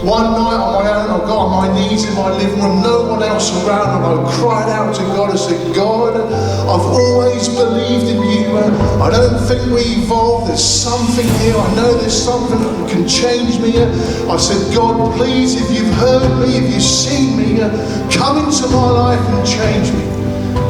One night on my own, I got on my knees in my living room, no one else around, and I cried out to God. I said, God, I've always believed in you. I don't think we evolved. There's something here. I know there's something that can change me. I said, God, please, if you've heard me, if you've seen me, come into my life and change me.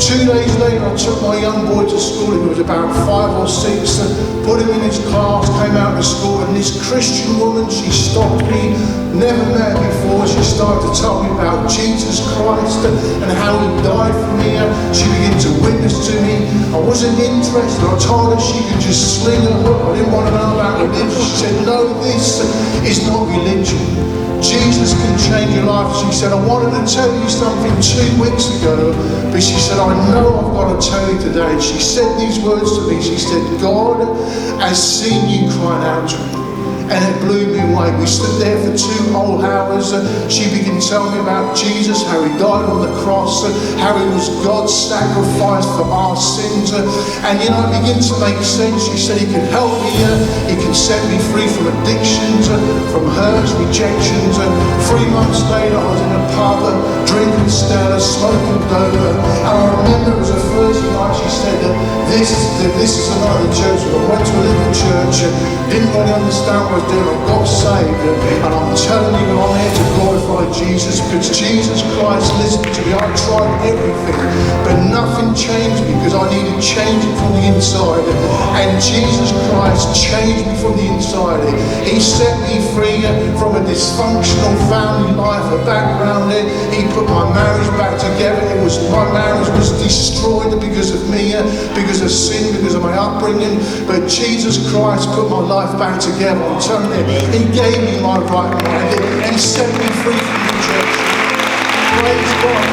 2 days later, I took my young boy to school. He was about 5 or 6, put him in his class, came out of school, and this Christian woman, she stopped me, never met before. She started to tell me about Jesus Christ and how he died for me. She began to witness to me. I wasn't interested. I told her she could just sling her hook. I didn't want to know about religion. She said, no, this is not religion. Jesus can change your life. She said, I wanted to tell you something 2 weeks ago, but she said, I know I've got to tell you today. And she said these words to me. She said, God has seen you crying out to me. And it blew me away. We stood there for 2 whole hours. She began to tell me about Jesus, how he died on the cross, how he was God's sacrifice for our sins. And you know, it began to make sense. She said he can help me, he can set me free from addictions, from hurts, rejections. 3 months later, I was in a pub, drinking Stella, smoking Dover. And I remember it was a Thursday night. She said that this is another church. I went to a little church, didn't really understand what I was doing. I got saved, and I'm telling you, I'm here to glorify Jesus, because Jesus Christ listened to me. I tried everything, but nothing changed me, because I needed changing from the inside. And Jesus Christ changed me from the inside. He set me free from a dysfunctional family life, a background. He put my marriage back together. My marriage was destroyed because of me, because of sin, because of my upbringing. But Jesus Christ put my life back together. I'm telling you, he gave me my right mind. He set me free from the church. Praise God.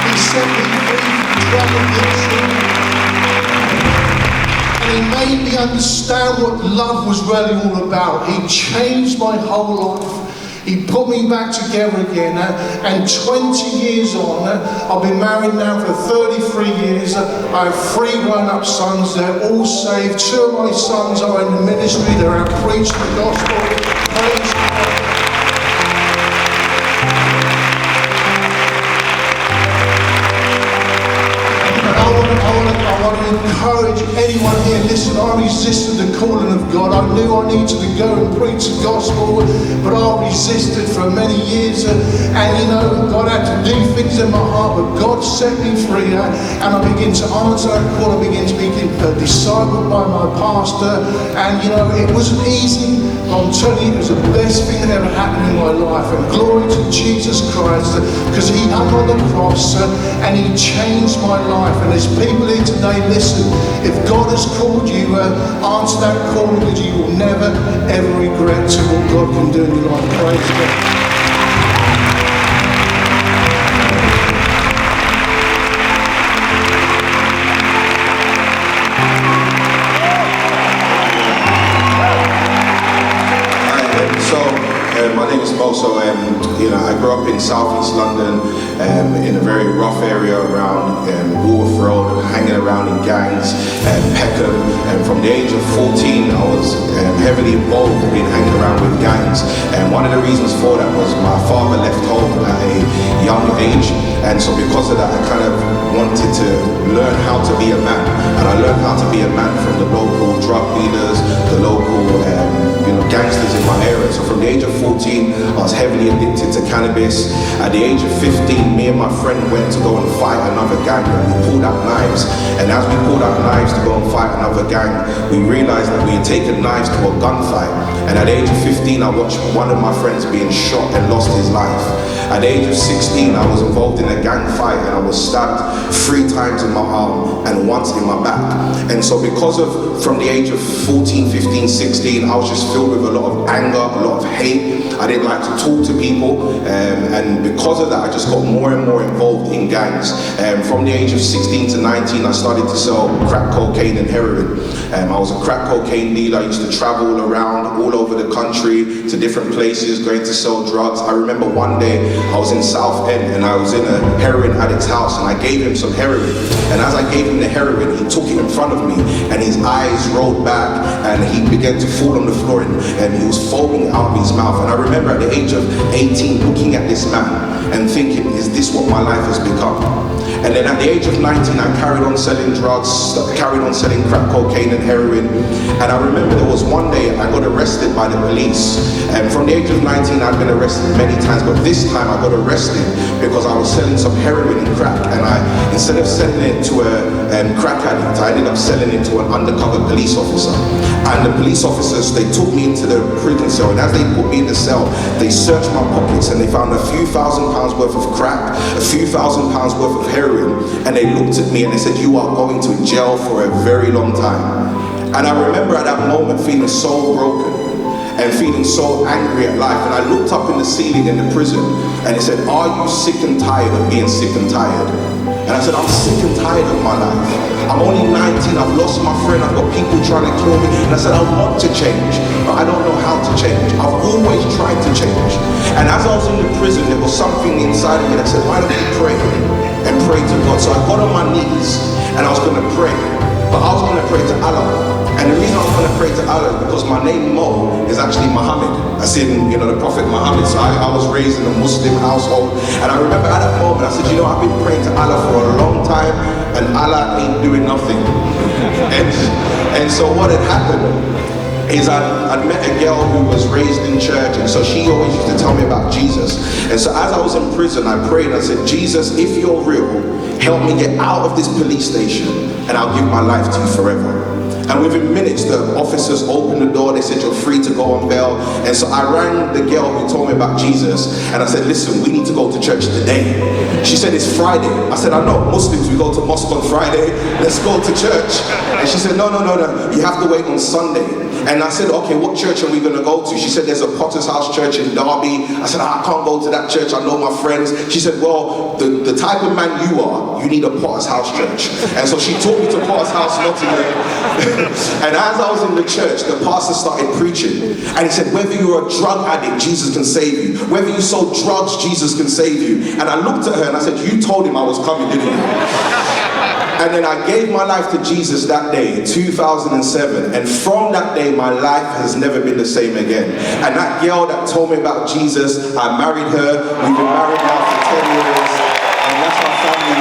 He set me free from drug addiction. And he made me understand what love was really all about. He changed my whole life. He put me back together again, and 20 years on, I've been married now for 33 years. I have 3 grown-up sons. They're all saved. 2 of my sons are in the ministry. They're out preaching the gospel. Praise God. I want to encourage anyone here. Listen, I resisted the calling of God. I knew I needed to go and preach the gospel, but I resisted for many years. And you know, God had to do things in my heart, but God set me free. And I began to answer that call. I began to be discipled by my pastor. And you know, it wasn't easy. I'm telling you, it was the best thing that ever happened in my life. And glory to Jesus Christ, because he hung on the cross and he changed my life. And there's people here today, listen, if God has called you, answer that call, because you will never ever regret what God can do in your life. Praise God. My name is Boso, and I grew up in southeast London, in a very rough area around Waltham Road, hanging around in gangs, Peckham. And from the age of 14, I was heavily involved in hanging around with gangs. And one of the reasons for that was my father left home at a young age, and so because of that, I kind of wanted to learn how to be a man. And I learned how to be a man from the local drug dealers, the local gangsters in my area. So from the age of 14, I was heavily addicted to cannabis. At the age of 15, me and my friend went to go and fight another gang, and we pulled out knives. And as we pulled out knives to go and fight another gang, we realized that we had taken knives to a gunfight. And at the age of 15, I watched one of my friends being shot and lost his life. At the age of 16, I was involved in a gang fight, and I was stabbed 3 times in my arm and once in my back. And so because of, from the age of 14, 15, 16, I was just filled with a lot of anger, a lot of hate. I didn't like to talk to people, and because of that, I just got more and more involved in gangs. From the age of 16 to 19, I started to sell crack cocaine and heroin. I was a crack cocaine dealer. I used to travel around all all over the country to different places, going to sell drugs. I remember one day I was in Southend and I was in a heroin addict's house and I gave him some heroin. And as I gave him the heroin, he took it in front of me and his eyes rolled back and he began to fall on the floor and he was foaming out of his mouth. And I remember at the age of 18 looking at this man and thinking, is this what my life has become? And then at the age of 19, I carried on selling drugs, carried on selling crack cocaine and heroin. And I remember there was one day I got arrested by the police. And from the age of 19, I'd been arrested many times, but this time I got arrested because I was selling some heroin and crack. And instead of selling it to a crack addict, I ended up selling it to an undercover police officer. And the police officers, they took me into the prison cell, and as they put me in the cell, they searched my pockets and they found a few £1,000s worth of crack, a few £1,000s worth of heroin, and they looked at me and they said, you are going to jail for a very long time. And I remember at that moment feeling so broken and feeling so angry at life. And I looked up in the ceiling in the prison and it said, are you sick and tired of being sick and tired? And I said, I'm sick and tired of my life. I'm only 19, I've lost my friend, I've got people trying to kill me. And I said, I want to change, but I don't know how to change. I've always tried to change. And as I was in the prison, there was something inside of me that said, why don't you pray and pray to God? So I got on my knees and I was going to pray, but I was going to pray to Allah. And the reason I was going to pray to Allah is because my name Mo is actually Muhammad. I said, the Prophet Muhammad. So I was raised in a Muslim household. And I remember at that moment, I said, I've been praying to Allah for a long time and Allah ain't doing nothing. And so what had happened is I'd met a girl who was raised in church, and so she always used to tell me about Jesus. And so as I was in prison, I prayed, I said, Jesus, if you're real, help me get out of this police station and I'll give my life to you forever. And within minutes, the officers opened the door. They said, you're free to go on bail. And so I rang the girl who told me about Jesus. And I said, listen, we need to go to church today. She said, it's Friday. I said, I know, Muslims, we go to mosque on Friday. Let's go to church. And she said, no. You have to wait on Sunday. And I said, okay, what church are we going to go to? She said, there's a Potter's House church in Derby. I said, I can't go to that church. I know my friends. She said, well, the type of man you are, you need a Potter's House church. And so she took me to Potter's House, Nottingham. And as I was in the church, the pastor started preaching. And he said, whether you're a drug addict, Jesus can save you. Whether you sold drugs, Jesus can save you. And I looked at her and I said, you told him I was coming, didn't you? And then I gave my life to Jesus that day, 2007. And from that day, my life has never been the same again. And that girl that told me about Jesus, I married her. We've been married now for 10 years. And that's our family.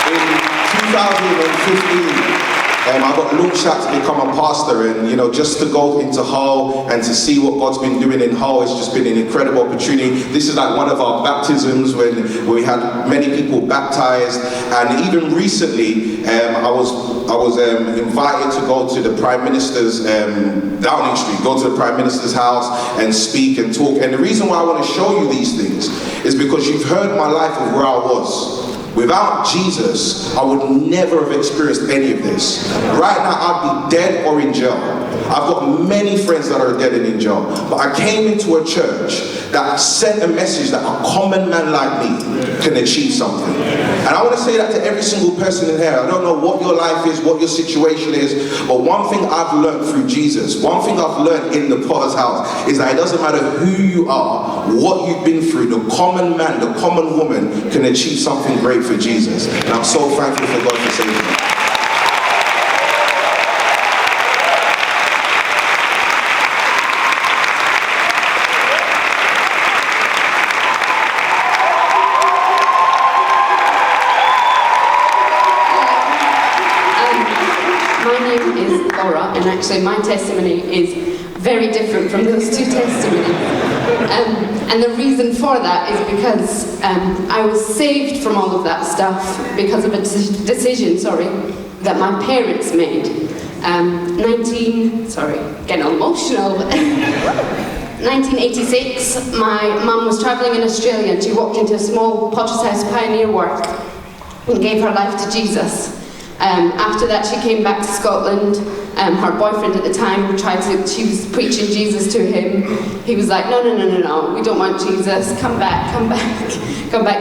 In 2015, I got launched out to become a pastor, and just to go into Hull and to see what God's been doing in Hull, it's just been an incredible opportunity. This is like one of our baptisms when we had many people baptized, and even recently I was invited to go to the Prime Minister's Downing Street, go to the Prime Minister's house and speak and talk. And the reason why I want to show you these things is because you've heard my life of where I was. Without Jesus, I would never have experienced any of this. Right now, I'd be dead or in jail. I've got many friends that are dead and in jail. But I came into a church that sent a message that a common man like me can achieve something. And I want to say that to every single person in here. I don't know what your life is, what your situation is, but one thing I've learned through Jesus, one thing I've learned in the Potter's House, is that it doesn't matter who you are, what you've been through, the common man, the common woman can achieve something great for Jesus. And I'm so thankful for God for saving me. And actually my testimony is very different from those two testimonies. And the reason for that is because I was saved from all of that stuff because of a decision, that my parents made. Getting emotional. 1986, my mum was travelling in Australia and she walked into a small Potter's House pioneer work and gave her life to Jesus. After that, she came back to Scotland. Her boyfriend at the time she was preaching Jesus to him. He was like, no, we don't want Jesus, come back to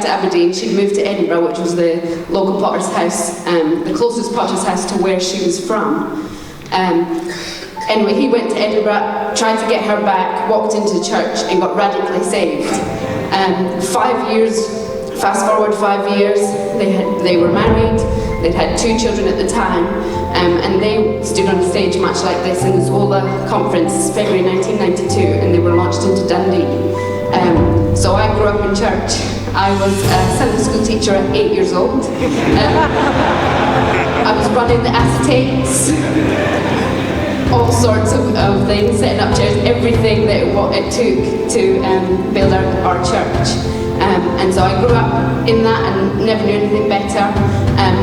Aberdeen. She'd moved to Edinburgh, which was the local Potter's House, the closest Potter's House to where she was from. Anyway, he went to Edinburgh, tried to get her back, walked into church and got radically saved. 5 years, fast forward 5 years, they were married, they'd had 2 children at the time, and they stood on a stage much like this in the Zola conference, February 1992, and they were launched into Dundee. So I grew up in church. I was a Sunday school teacher at 8 years old. I was running the acetates, all sorts of things, setting up chairs, everything that it took to build our church. And so I grew up in that and never knew anything better.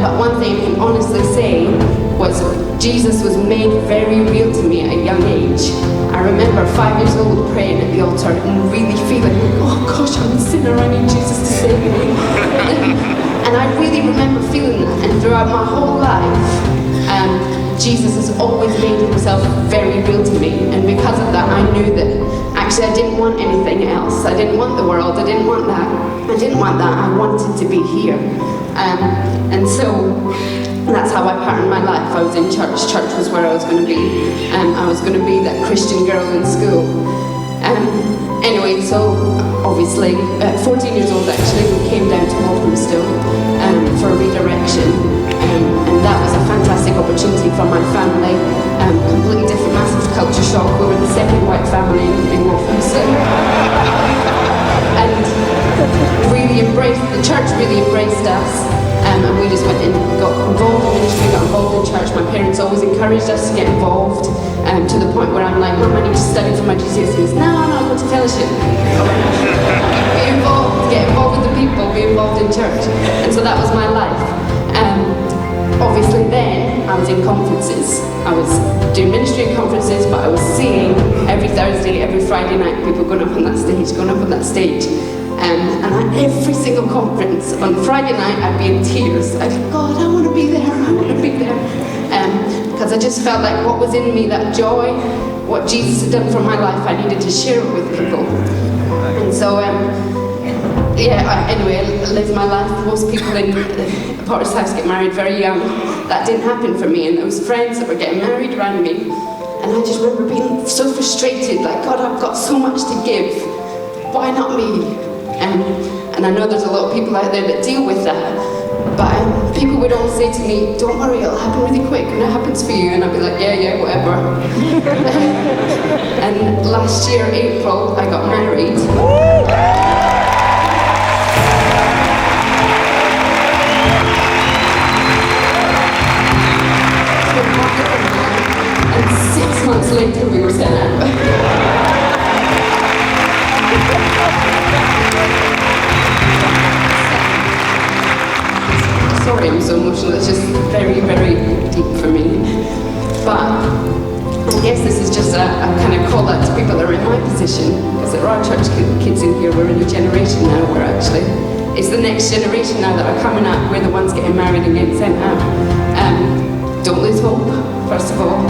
But one thing I can honestly say was Jesus was made very real to me at a young age. I remember 5 years old praying at the altar and really feeling, oh gosh, I'm a sinner, I need Jesus to save me. And I really remember feeling that, and throughout my whole life, Jesus has always made himself very real to me, and because of that I knew that actually I didn't want anything else. I didn't want the world, I didn't want that. I wanted to be here. And so that's how I patterned my life. I was in church. Church was where I was going to be. I was going to be that Christian girl in school. Anyway, so obviously, at 14 years old actually, we came down to Waltham still for a redirection. And that was a fantastic opportunity for my family. Completely different, massive culture shock. We were the second white family in Waltham still. And the church really embraced us. And we just went and got involved in ministry, got involved in church. My parents always encouraged us to get involved, to the point where I'm like, Mum, I need to study for my GCSEs. No, go to fellowship. Be involved, get involved with the people, be involved in church. And so that was my life. Obviously then, I was in conferences. I was doing ministry in conferences, but I was seeing every Thursday, every Friday night, people going up on that stage. And every single conference, on Friday night, I'd be in tears. I'd go, God, I want to be there, because I just felt like what was in me, that joy, what Jesus had done for my life, I needed to share it with people. And so, anyway, I lived my life. Most people in Potter's House get married very young. That didn't happen for me, and there was friends that were getting married around me. And I just remember being so frustrated, like, God, I've got so much to give. Why not me? And I know there's a lot of people out there that deal with that, but people would always say to me, don't worry, it'll happen really quick when it happens for you. And I'd be like, yeah, whatever. And last year, April, I got married. And 6 months later, we were sent out. Sorry, I'm so emotional. It's just very, very deep for me. But I guess this is just a kind of call out to people that are in my position, because there are church kids in here. We're in a generation now where actually it's the next generation now that are coming up. We're the ones getting married and getting sent out. Don't lose hope. First of all,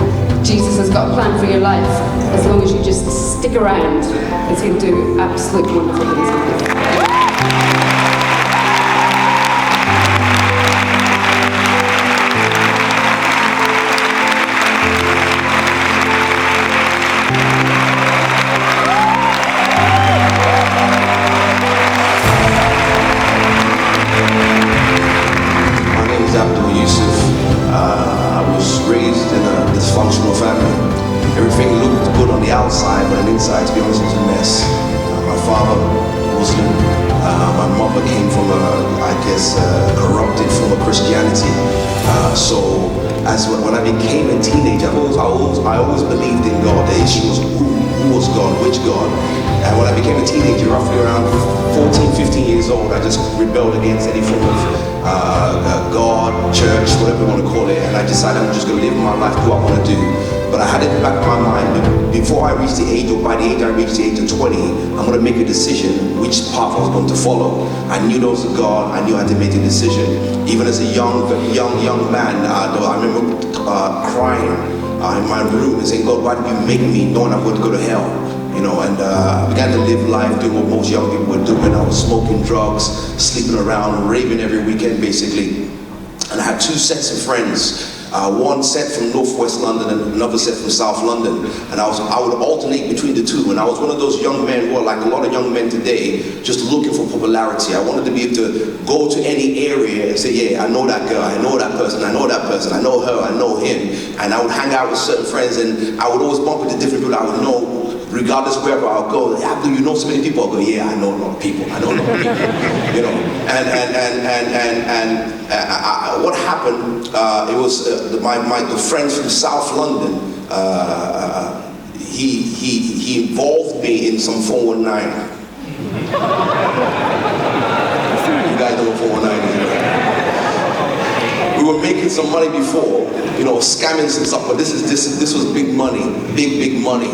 Jesus has got a plan for your life as long as you just stick around, because he'll do absolute wonderful things with you. Outside, but inside, to be honest, was a mess. My father was Muslim. My mother came from a corrupted form of Christianity. So when I became a teenager, I always believed in God. The issue was who was God, which God. And when I became a teenager, roughly around 14, 15 years old, I just rebelled against any form of God, church, whatever you want to call it. And I decided I'm just going to live my life, do what I want to do. But I had it in the back of my mind, before I reached the age, or by the age I reached the age of 20, I'm going to make a decision which path I was going to follow. I knew there was a God, I knew I had to make a decision. Even as a young man, I remember crying in my room and saying, God, why did you make me knowing I'm going to go to hell? And I began to live life doing what most young people were doing. I was smoking drugs, sleeping around, raving every weekend basically. And I had 2 sets of friends. one set from Northwest London and another set from South London, and I would alternate between the two. And I was one of those young men who are like a lot of young men today, just looking for popularity. I wanted to be able to go to any area and say, yeah, I know that girl, I know that person, I know that person, I know her, I know him. And I would hang out with certain friends, and I would always bump into different people I would know, regardless wherever I'll go. Yeah, do you know so many people? I'll go, yeah, I know a lot of people. I know a lot of people. You know, and what happened? It was the friends from South London. He involved me in some 419. You guys know what 419 is? We were making some money before, you know, scamming some stuff, but this was big money, big money.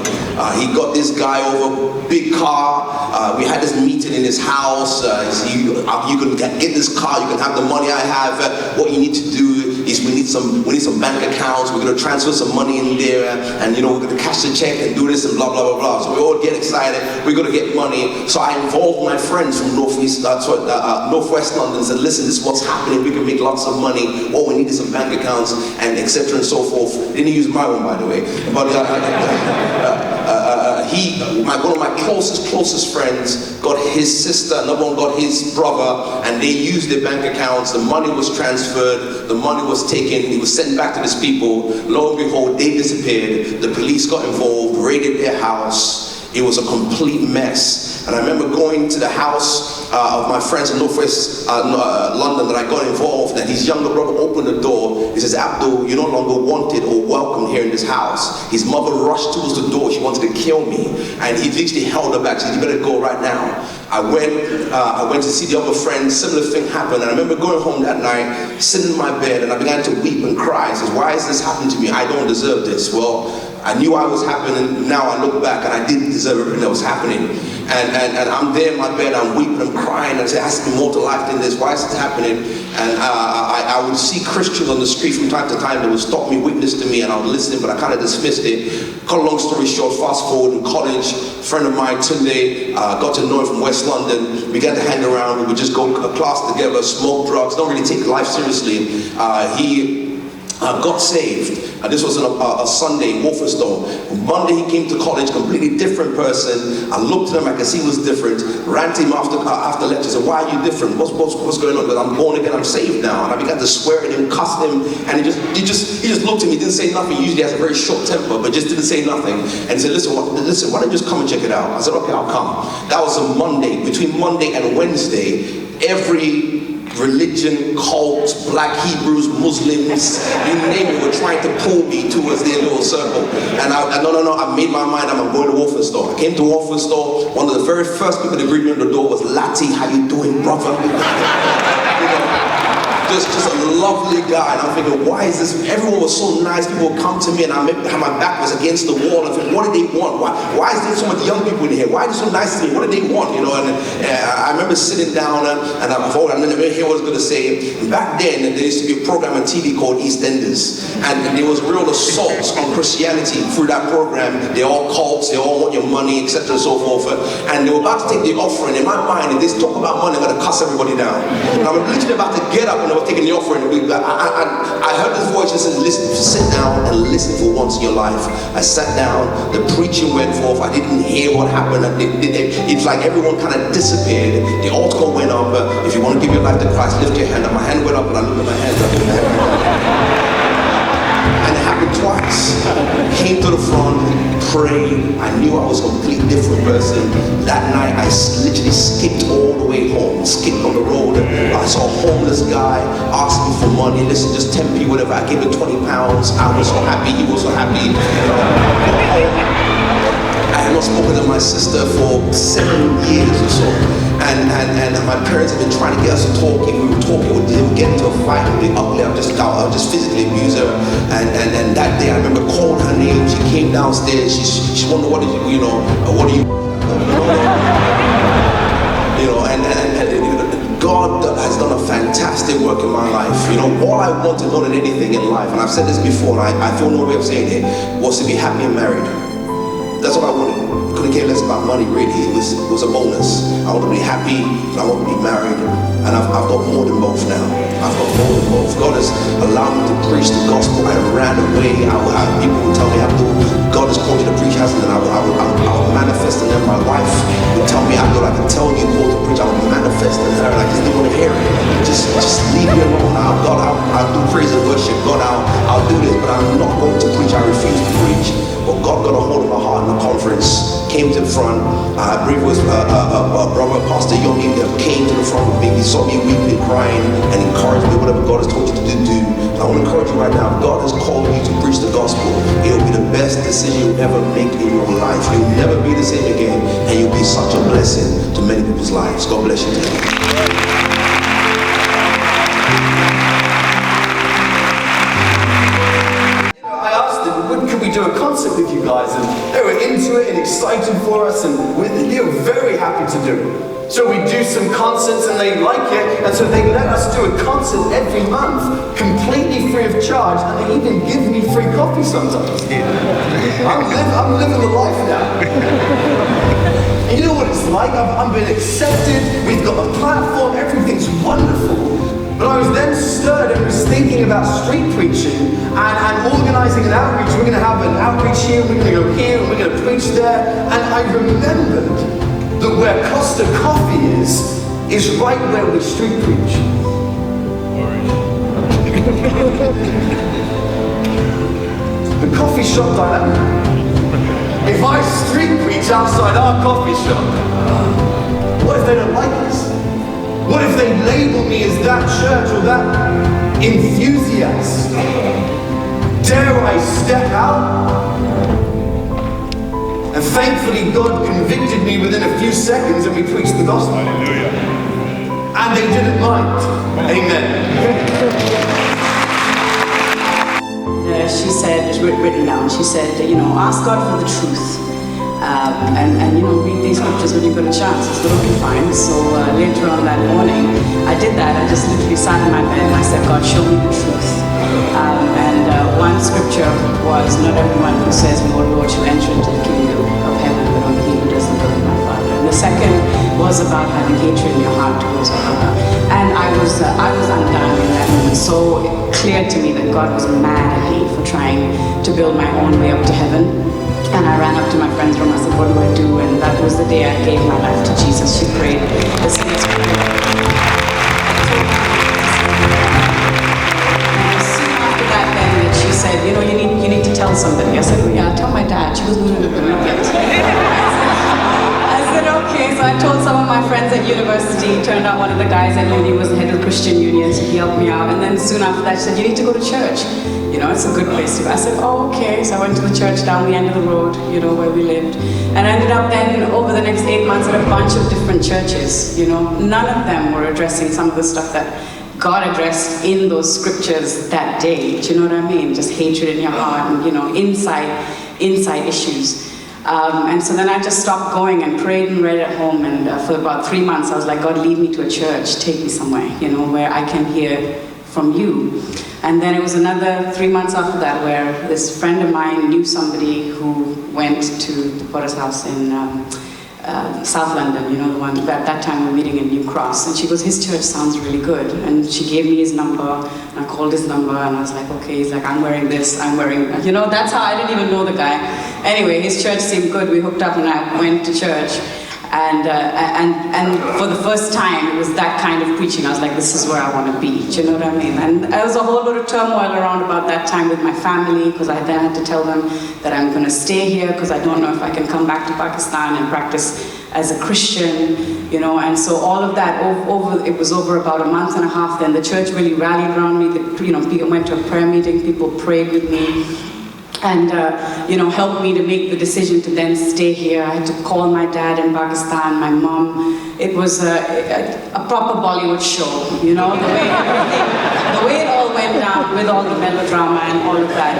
He got this guy over, big car. We had this meeting in his house. You can get this car, you can have the money I have. What you need to do is we need some bank accounts. We're gonna transfer some money in there, and you know, we're gonna cash the check and do this and blah blah blah blah. So we all get excited. We're gonna get money. So I involved my friends from Northwest London and said, listen, this is what's happening. We can make lots of money. All we need is some bank accounts and etc. and so forth. Didn't use my one, by the way. But one of my closest friends got his sister, another one got his brother, and they used their bank accounts. The money was transferred, the money was taken, it was sent back to these people. Lo and behold, they disappeared. The police got involved, raided their house. It was a complete mess. And I remember going to the house of my friends in Northwest London that I got involved, and his younger brother opened the door. He says, Abdul, you're no longer wanted or welcome here in this house. His mother rushed towards the door. She wanted to kill me. And he literally held her back. She said, you better go right now. I went to see the other friends. Similar thing happened. And I remember going home that night, sitting in my bed, and I began to weep and cry. I said, why is this happening to me? I don't deserve this. Well, I knew I was happening. Now I look back and I didn't deserve everything that was happening. And I'm there in my bed, I'm weeping, I'm crying, and I say, there has to be more to life than this. Why is this happening? And I would see Christians on the street from time to time that would stop me, witness to me, and I would listen, but I kind of dismissed it. Cut a long story short, fast forward in college, a friend of mine, Tunde, got to know him from West London. We got to hang around, we would just go to class together, smoke drugs, don't really take life seriously. He got saved. This was on a Sunday in Waltham. Monday he came to college, completely different person. I looked at him, I could see he was different. Ran to him after lecture, said, why are you different? What's going on? Because I'm born again, I'm saved now. And I began to swear at him, cuss him, and he just looked at me, didn't say nothing. He usually has a very short temper, but just didn't say nothing. And he said, listen, why don't you just come and check it out? I said, okay, I'll come. That was a Monday. Between Monday and Wednesday, every religion, cults, black Hebrews, Muslims, you name it, were trying to pull me towards their little circle. And I made my mind, I'm going to Waltham store. I came to Waltham store, one of the very first people that greeted me at the door was Lati, how you doing, brother? You know, just a lovely guy, and I'm thinking, why is this? Everyone was so nice, people would come to me, and my back was against the wall, and I'm thinking, what do they want? Why is there so much young people in here? Why are they so nice to me? What do they want? You know, and I remember sitting down, and I didn't hear what I was going to say. And back then, there used to be a program on TV called EastEnders, and there was real assaults on Christianity through that program. They're all cults, they all want your money, etc. and so forth. And they were about to take the offering. In my mind, if they talk about money, I'm going to cuss everybody down. And I was literally about to get up, and I was taking the offering. I heard this voice that said, listen, sit down and listen for once in your life. I sat down, the preaching went forth, I didn't hear what happened. It's like everyone kind of disappeared. The altar call went up. If you want to give your life to Christ, lift your hand up. My hand went up, and I looked at my hand up. And it happened twice. Came to the front, prayed. I knew I was a completely different person. That night, I literally skipped all the way home, skipped on the road. I saw a homeless guy, asked me for money. Listen, just 10p, whatever. I gave him 20 pounds. I was so happy, he was so happy. I had not spoken to my sister for 7 years or so. And my parents had been trying to get us to talk. If we were talking, we would get into a fight, we'd be ugly. I would just physically abuse her. And that day I remember calling her name. She came downstairs. She wondered, what do you God has done a fantastic work in my life. You know, all I wanted more than anything in life, and I've said this before, and I feel no way of saying it, was to be happy and married. That's what I wanted. Couldn't care less about money, really. It was a bonus. I want to be happy, I want to be married, and I've got more than both now. I've got more than both. God has allowed me to preach the gospel. I ran away. People would tell me, God has called you to preach, hasn't it? I would manifest, and then my wife would tell me, I can tell you called to preach. I would manifest, and her, and I just didn't want to hear it. Just leave me alone. I'll do praise and worship. God, I'll do this, but I'm not going to preach. I refuse to preach. But God got a hold of my heart in the conference, came to the front. I believe it was brother Pastor Yomi that came to the front with me. He saw me weeping, crying, and encouraged me. Whatever God has told you to do. I want to encourage you right now. If God has called you to preach the gospel, it'll be the best decision you'll ever make in your life. You'll never be the same again, and you'll be such a blessing to many people's lives. God bless you today. Could we do a concert with you guys? And they were into it and excited for us, and they were very happy to do it. So we do some concerts and they like it, and so they let us do a concert every month, completely free of charge, and they even give me free coffee sometimes. I'm living the life now. And you know what it's like? I'm being accepted, we've got a platform, everything's wonderful. But I was then stirred and was thinking about street preaching and organising an outreach. We're going to have an outreach here, we're going to go here, and we're going to preach there. And I remembered that where Costa Coffee is right where we street preach. The coffee shop dilemma. If I street preach outside our coffee shop, what if they don't like us? What if they label me as that church or that enthusiast? Dare I step out? And thankfully God convicted me within a few seconds and we preached the gospel. Hallelujah. And they didn't mind. Amen. She said, it's written down, she said, ask God for the truth. And read these scriptures when you got a chance. It's totally fine. So later on that morning, I did that. I just literally sat in my bed and I said, God, show me the truth. One scripture was, not everyone who says, Lord, Lord, shall enter into the kingdom of heaven, but only he who does the will of my Father. And the second was about having hatred in your heart towards another. And I was undone in that moment. So clear to me that God was mad at me for trying to build my own way up to heaven. And I ran up to my friend's room. I said, what do I do? And that was the day I gave my life to Jesus. She prayed the sinner's prayer. And soon after that, then she said, you need to tell somebody. I said, oh yeah, I'll tell my dad. She goes, no, not yet. I said, okay. So I told some of my friends at university. Turned out one of the guys at uni was the head of Christian Union, so he helped me out. And then soon after that, she said, you need to go to church. It's a good place to go. I said, oh, okay. So I went to the church down the end of the road, where we lived. And I ended up then, over the next 8 months, at a bunch of different churches. None of them were addressing some of the stuff that God addressed in those scriptures that day. Do you know what I mean? Just hatred in your heart and, inside issues. And so then I just stopped going and prayed and read at home. And for about 3 months, I was like, God, lead me to a church. Take me somewhere, where I can hear from you. And then it was another 3 months after that where this friend of mine knew somebody who went to the Potter's house in South London, the one, at that time we were meeting in New Cross. And she goes, his church sounds really good. And she gave me his number, and I called his number, and I was like, okay, he's like, I'm wearing this, I'm wearing, that's how I didn't even know the guy. Anyway, his church seemed good. We hooked up and I went to church. And for the first time, it was that kind of preaching. I was like, this is where I want to be. Do you know what I mean? And there was a whole lot of turmoil around about that time with my family, because I then had to tell them that I'm going to stay here because I don't know if I can come back to Pakistan and practice as a Christian, And so all of that, it was over about a month and a half. Then the church really rallied around me. People went to a prayer meeting. People prayed with me. And helped me to make the decision to then stay here. I had to call my dad in Pakistan, my mom. It was a proper Bollywood show, the way it all went down with all the melodrama and all of that.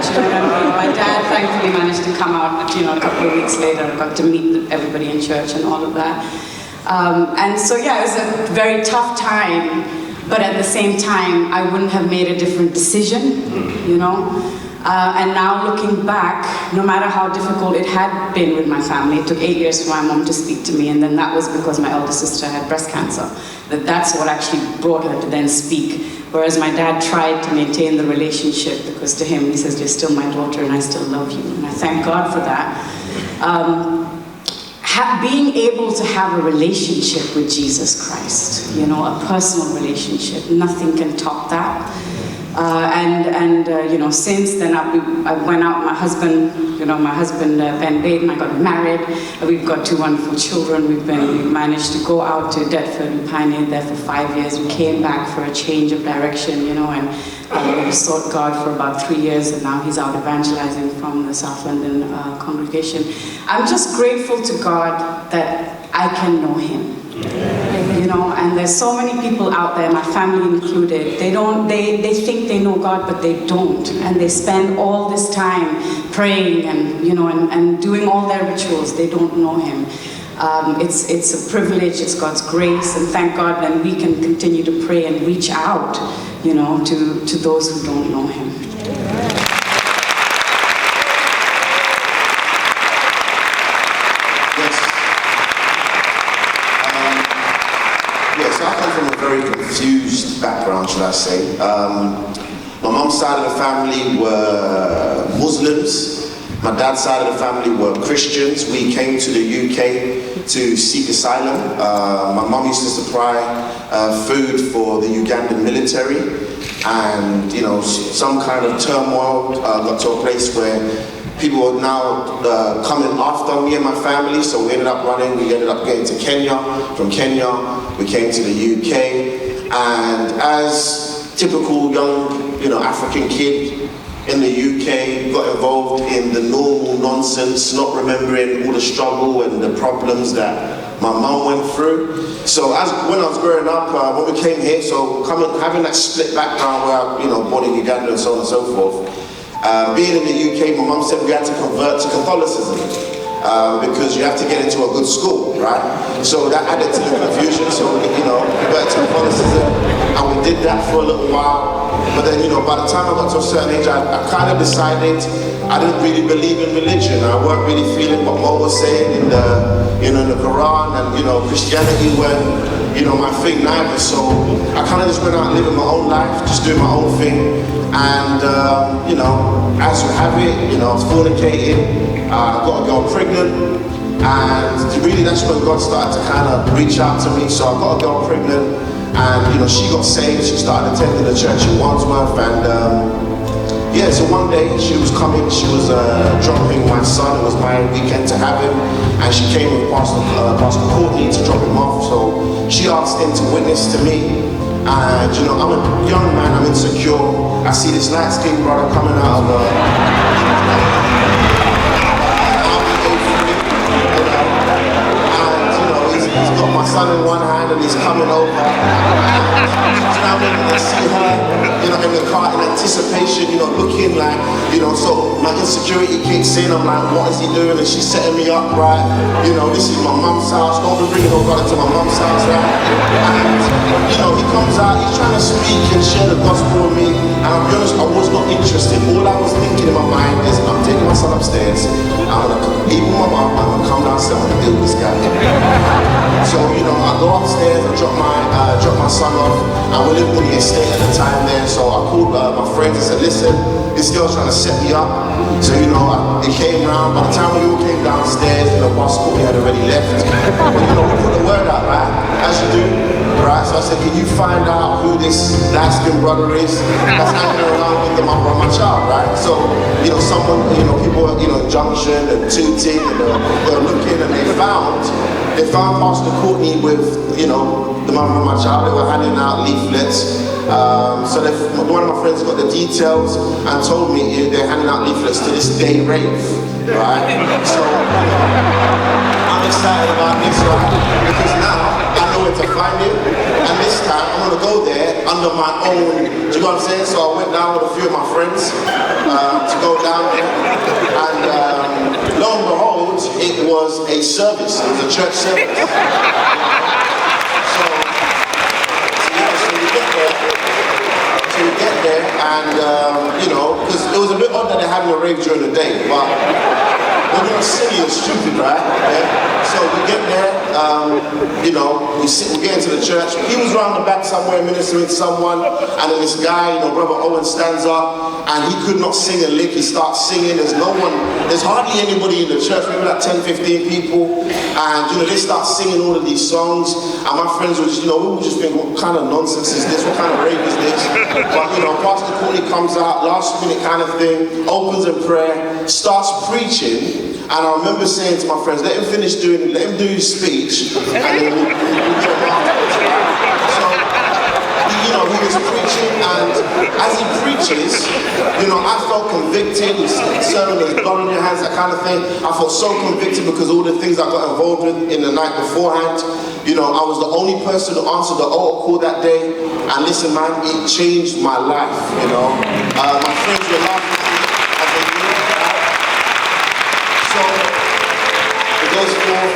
My dad thankfully managed to come out, a couple of weeks later. I got to meet everybody in church and all of that. And so it was a very tough time, but at the same time, I wouldn't have made a different decision, And now looking back, no matter how difficult it had been with my family, it took 8 years for my mom to speak to me, and then that was because my elder sister had breast cancer. That's what actually brought her to then speak. Whereas my dad tried to maintain the relationship, because to him, he says, "You're still my daughter and I still love you." And I thank God for that. Being able to have a relationship with Jesus Christ, you know, a personal relationship, nothing can top that. You know, since then I went out, my husband, Ben Baden, I got married. We've got 2 wonderful children. We managed to go out to Deptford. We pioneered there for 5 years. We came back for a change of direction, you know, and we sought God for about 3 years, and now he's out evangelizing from the South London congregation. I'm just grateful to God that I can know him. You know, and there's so many people out there, my family included, they think they know God, but they don't. And they spend all this time praying and, you know, and doing all their rituals. They don't know him. It's a privilege, it's God's grace, and thank God that we can continue to pray and reach out, you know, to those who don't know him. So I come from a very confused background, should I say. My mum's side of the family were Muslims. My dad's side of the family were Christians. We came to the UK to seek asylum. My mum used to supply food for the Ugandan military, and you know, some kind of turmoil got to a place where people were now coming after me and my family, so we ended up running. We ended up getting to Kenya. From Kenya, we came to the UK, and as typical young, you know, African kid in the UK, got involved in the normal nonsense, not remembering all the struggle and the problems that my mum went through. So when I was growing up, when we came here, so having that split background where I, you know, born in Uganda and so on and so forth. Being in the UK, my mum said we had to convert to Catholicism because you have to get into a good school, right? So that added to the confusion. So, you know, converted to Catholicism, and we did that for a little while. But then, you know, by the time I got to a certain age, I kind of decided I didn't really believe in religion. I weren't really feeling what Mo was saying in the, you know, in the Quran, and you know, Christianity when, you know, my thing neither. So I kind of just went out living my own life, just doing my own thing. And you know, as you have it, you know, I was fornicating, I got a girl pregnant, and really that's when God started to kind of reach out to me. So I got a girl pregnant, and you know, she got saved. She started attending the church in Wandsworth, and yeah, so one day she was coming, she was dropping my son. It was my weekend to have him, and she came with Pastor Courtney to drop him off. So she asked him to witness to me. And you know, I'm a young man, I'm insecure. I see this light-skinned brother coming out of and you know, he's got my son in one hand and he's coming over. And I see her, you know, in the car in anticipation, you know, looking like, you know, so my insecurity kicks in. I'm like, what is he doing? And she's setting me up, right? You know, this is my mum's house. Don't be bringing no brother to my mum's house, right? And you know, he comes out, he's trying to speak and share the gospel with me. And I'll be honest, I was not interested. All I was thinking in my mind is, I'm taking my son upstairs. I'm gonna eat with my mum. I'm gonna come downstairs. I'm gonna deal with this guy. So you know, I go upstairs. I drop my son off. And we lived in the estate at the time there. So I called my friends and said, listen, this girl's trying to set me up. So you know, they came round. By the time we all came downstairs, you know, Pastor Courtney had already left. But you know, we put the word out, right? As you do. Right, so I said, can you find out who this light-skinned brother is that's hanging around with the mother of my child, right? So, you know, someone, you know, people, you know, Junction and Tooting, and they're looking, and they found Pastor Courtney with, you know, the mother of my child. They were handing out leaflets. So one of my friends got the details and told me they're handing out leaflets to this day rave, right? So, I'm excited about this, right? Because now I know where to find him, and this time I'm gonna go there under my own, do you know what I'm saying? So I went down with a few of my friends to go down there, and lo and behold, it was a service, it was a church service. So we get there, and you know, because it was a bit odd that rave during the day, but we're gonna silly and stupid, right? Yeah? So we get there, you know, we get into the church. He was around the back somewhere ministering to someone, and then this guy, you know, Brother Owen stands up, and he could not sing a lick. He starts singing. There's hardly anybody in the church, maybe like 10, 15 people, and you know, they start singing all of these songs, and my friends were just, you know, we would just think, what kind of nonsense is this? What kind of rave is this? But you know, Pastor Courtney comes out, last minute kind of thing, opens in prayer, starts preaching. And I remember saying to my friends, let him do his speech, and then we'll jump afterwards. So, you know, he was preaching, and as he preaches, you know, I felt convicted. His sermon, there's blood on your hands, that kind of thing. I felt so convicted because all the things I got involved with in the night beforehand. You know, I was the only person who answered the altar call that day, and listen, man, it changed my life. You know, my friends were laughing at me as they knew. So it goes forth,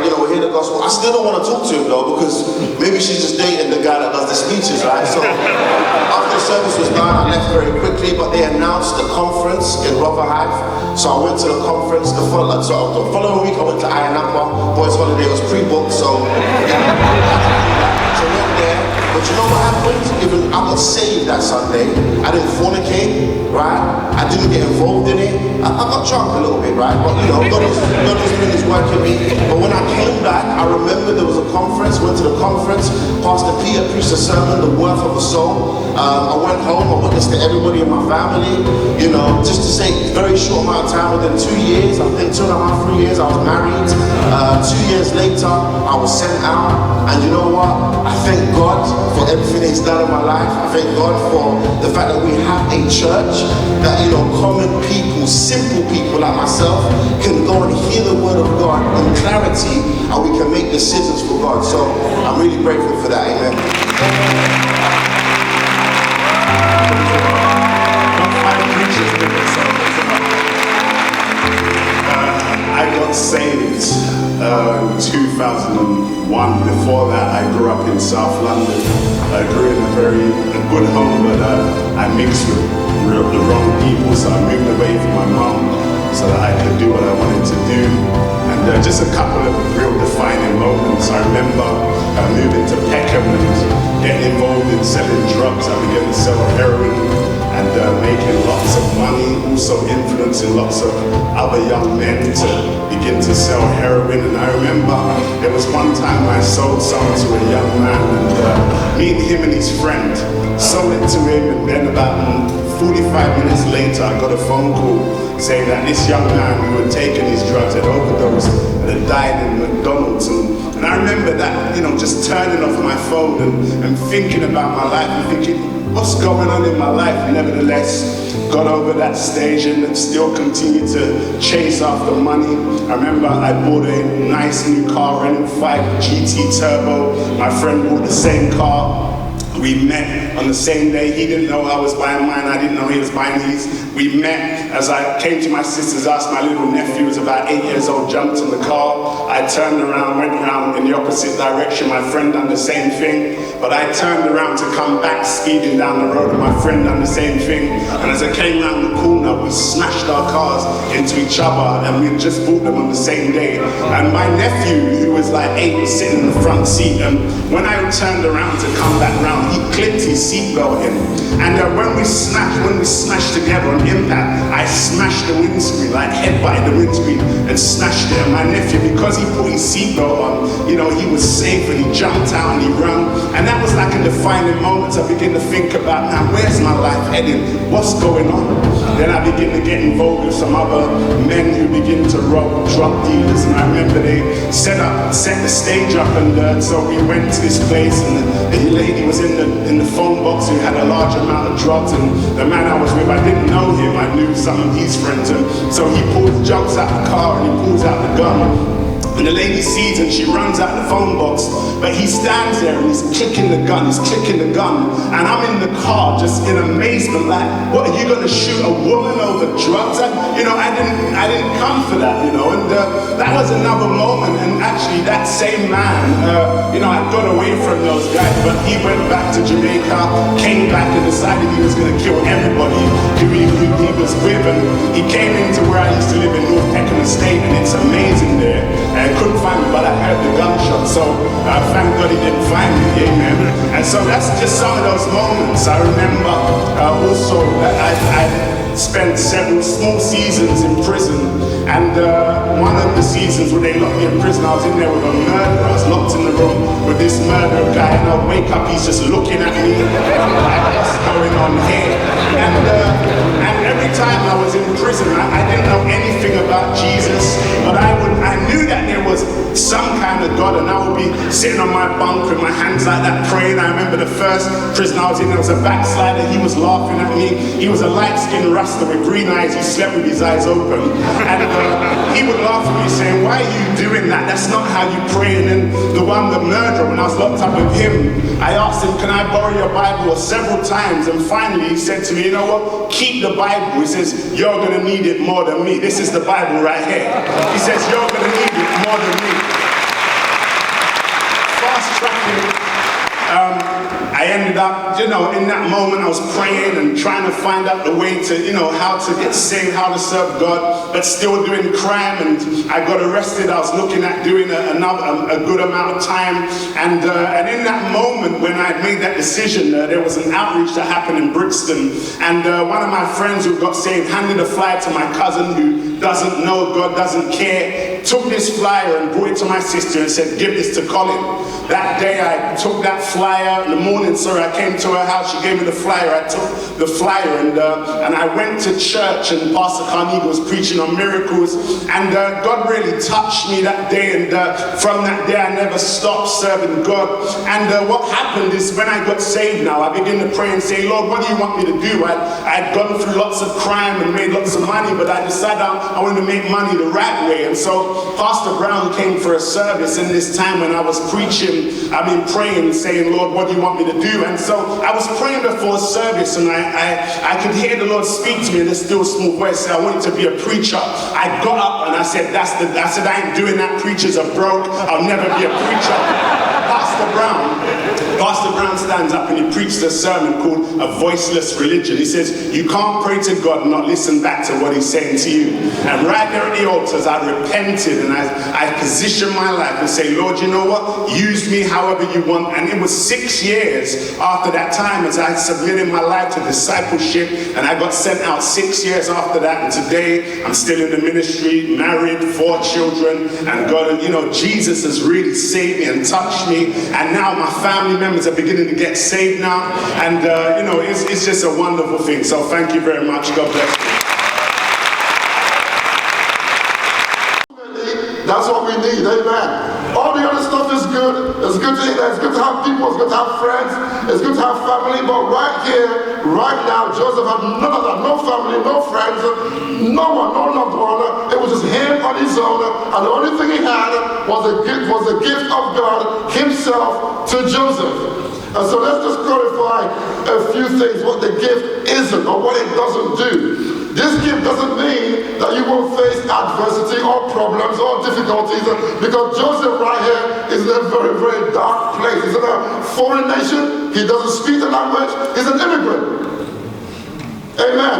you know, we hear the gospel. I still don't want to talk to him though, because maybe she's just dating the guy that does the speeches, right? So after the service was done, I left very quickly, but they announced the conference in Rotherhithe. So I went to the conference. The following week I went to Ayanapa. Boys' holiday was pre-booked, so you know, so I went there. But you know what happened? Even I got saved that Sunday. I didn't fornicate, right? I didn't get involved in it. I got drunk a little bit, right? But you know, God was doing his work in me. But when I came back, I remember there was a conference, went to the conference, Pastor Peter preached a sermon, The Worth of a Soul. I went home, I witnessed to everybody in my family, you know, just to say, very short amount of time, within 2 years, I think 2.5, 3 years, I was married. 2 years later, I was sent out, and you know what? I thank God for everything he's done in my life. I thank God for the fact that we have a church that, you know, common people, simple people like myself can go and hear the word of God in clarity, and we can make decisions for God. So I'm really grateful for that. Amen. I got saved in 2001. Before that, I grew up in South London. I grew in a good home, but I mixed with the wrong people, so I moved away from my mom so that I could do what I wanted to do. And just a couple of real defining moments. I remember moving to Peckham and getting involved in selling drugs. I began to sell heroin and making lots of money, also influencing lots of other young men to begin to sell heroin. And I remember there was one time I sold some to a young man, and meeting him and his friend, sold it to him, and then about 45 minutes later I got a phone call saying that this young man who had taken his drugs had overdosed and had died in McDonald's. And I remember that, you know, just turning off my phone and thinking about my life and thinking, what's going on in my life? Nevertheless, got over that stage and still continued to chase after money. I remember I bought a nice new car, Renault 5 GT Turbo. My friend bought the same car. We met on the same day. He didn't know I was buying mine. I didn't know he was buying his. We met as I came to my sister's house. My little nephew was about 8 years old, jumped in the car. I turned around, went around in the opposite direction. My friend done the same thing. But I turned around to come back speeding down the road, and my friend done the same thing. And as I came around the corner, we smashed our cars into each other, and we just bought them on the same day. And my nephew, who was like 8, was sitting in the front seat. And when I turned around to come back round, he clipped his seatbelt in. And when we smashed together on impact, I smashed the windscreen, like headbutted the windscreen and smashed it. And my nephew, because he put his seatbelt on, you know, he was safe, and he jumped out and he ran. And that was like a defining moment. I began to think about, now where's my life heading? What's going on? Then I began to get involved with some other men who begin to rob drug dealers. And I remember they set the stage up, and so we went to this place, and the lady was in the phone box who had a large amount of drugs, and the man I was with, I didn't know him, I knew some of his friends, and so he jumps out the car and he pulls out the gun. And the lady sees and she runs out the phone box, but he stands there and he's clicking the gun, and I'm in the car just in amazement, like, what, are you going to shoot a woman over drugs? I didn't come for that, and that was another moment. And actually that same man, I got away from those guys, but he went back to Jamaica, came back and decided he was going to kill everybody who he was with, and he came into where I used to live in North Peckham Estate, and it's amazing there. I couldn't find me, but I heard the gunshot, so thank God he didn't find me, amen. And so that's just some of those moments. I remember also that I spent several small seasons in prison, and one of the seasons when they locked me in prison, I was in there with a murderer. I was locked in the room with this murderer guy, and I'll wake up, he's just looking at me, like, what's going on here? And every time I was in prison, I didn't know anything about Jesus, but I knew that there was some kind of God, and I would be sitting on my bunk with my hands like that praying. I remember the first prison I was in, there was a backslider, he was laughing at me. He was a light-skinned Rasta with green eyes, he slept with his eyes open, and he would laugh at me saying, why are you doing that? That's not how you pray. And then the murderer, when I was locked up with him, I asked him, can I borrow your Bible several times, and finally he said to me, you know what, keep the Bible. He says, you're going to need it more than me. This is the Bible right here. He says, you're going to need it more than me. Fast tracking. I ended up, in that moment I was praying and trying to find out the way to, how to get saved, how to serve God, but still doing crime. And I got arrested. I was looking at doing a good amount of time. And in that moment when I made that decision, there was an outreach that happened in Brixton. And one of my friends who got saved handed a flyer to my cousin who doesn't know God, doesn't care, took this flyer and brought it to my sister and said, give this to Colin. That day I took that flyer. In the morning, I came to her house, she gave me the flyer. I took the flyer and I went to church, and Pastor Carnegie was preaching on miracles, and God really touched me that day, and from that day I never stopped serving God. And what happened is when I got saved now, I began to pray and say, Lord, what do you want me to do? I had gone through lots of crime and made lots of money, but I decided I wanted to make money the right way. And so Pastor Brown came for a service in this time when I was preaching, praying, saying, Lord, what do you want me to do? And so I was praying before service, and I could hear the Lord speak to me in a still small voice, say, I want you to be a preacher. I got up and I said, I ain't doing that. Preachers are broke. I'll never be a preacher. Pastor Brown stands up and he preached a sermon called A Voiceless Religion. He says, you can't pray to God and not listen back to what he's saying to you. And right there at the altars, I repented and I positioned my life and say, Lord, you know what? Use me however you want. And it was 6 years after that time as I submitted my life to discipleship, and I got sent out 6 years after that. And today I'm still in the ministry, married, 4 children, and God, Jesus has really saved me and touched me. And now my family members are beginning to get saved now, and it's just a wonderful thing. So thank you very much. God bless you. That's what we need, amen. All the other stuff is good. It's good to eat, it's good to have people, it's good to have friends, it's good to have family, but right here, right now, Joseph had none of that. No family, no friends, no one, no loved one. It was just him on his own, and the only thing he had was the gift of God himself to Joseph. And so let's just clarify a few things, what the gift isn't or what it doesn't do. This gift doesn't mean that you won't face adversity or problems or difficulties, because Joseph right here is in a very, very dark place. He's in a foreign nation. He doesn't speak the language. He's an immigrant. Amen.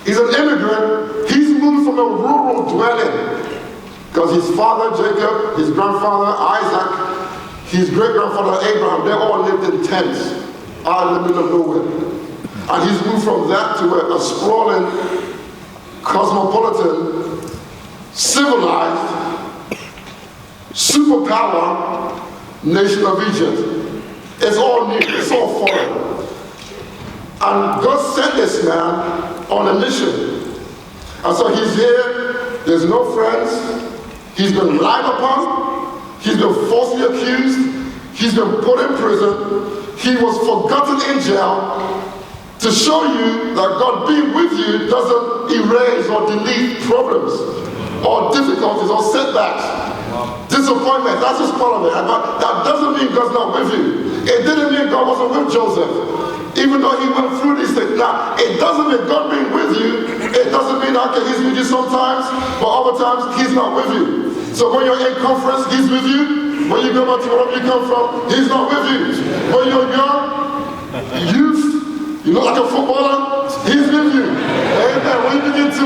He's an immigrant. He's moved from a rural dwelling because his father Jacob, his grandfather Isaac, his great-grandfather Abraham, they all lived in tents out in the middle of nowhere. And he's moved from that to a sprawling, cosmopolitan, civilized, superpower nation of Egypt. It's all new, it's all foreign. And God sent this man on a mission. And so he's here, there's no friends, he's been lied upon, he's been falsely accused, he's been put in prison, he was forgotten in jail, to show you that God being with you doesn't erase or delete problems. or difficulties or setbacks, disappointment. That's just part of it. But that doesn't mean God's not with you. It didn't mean God wasn't with Joseph, even though he went through these things. Now, it doesn't mean God being with you. It doesn't mean, okay, he's with you sometimes, but other times he's not with you. So when you're in conference, he's with you. When you go back to wherever you come from, he's not with you. When you're young, youth, you look like a footballer, he's with you. Amen. When you begin to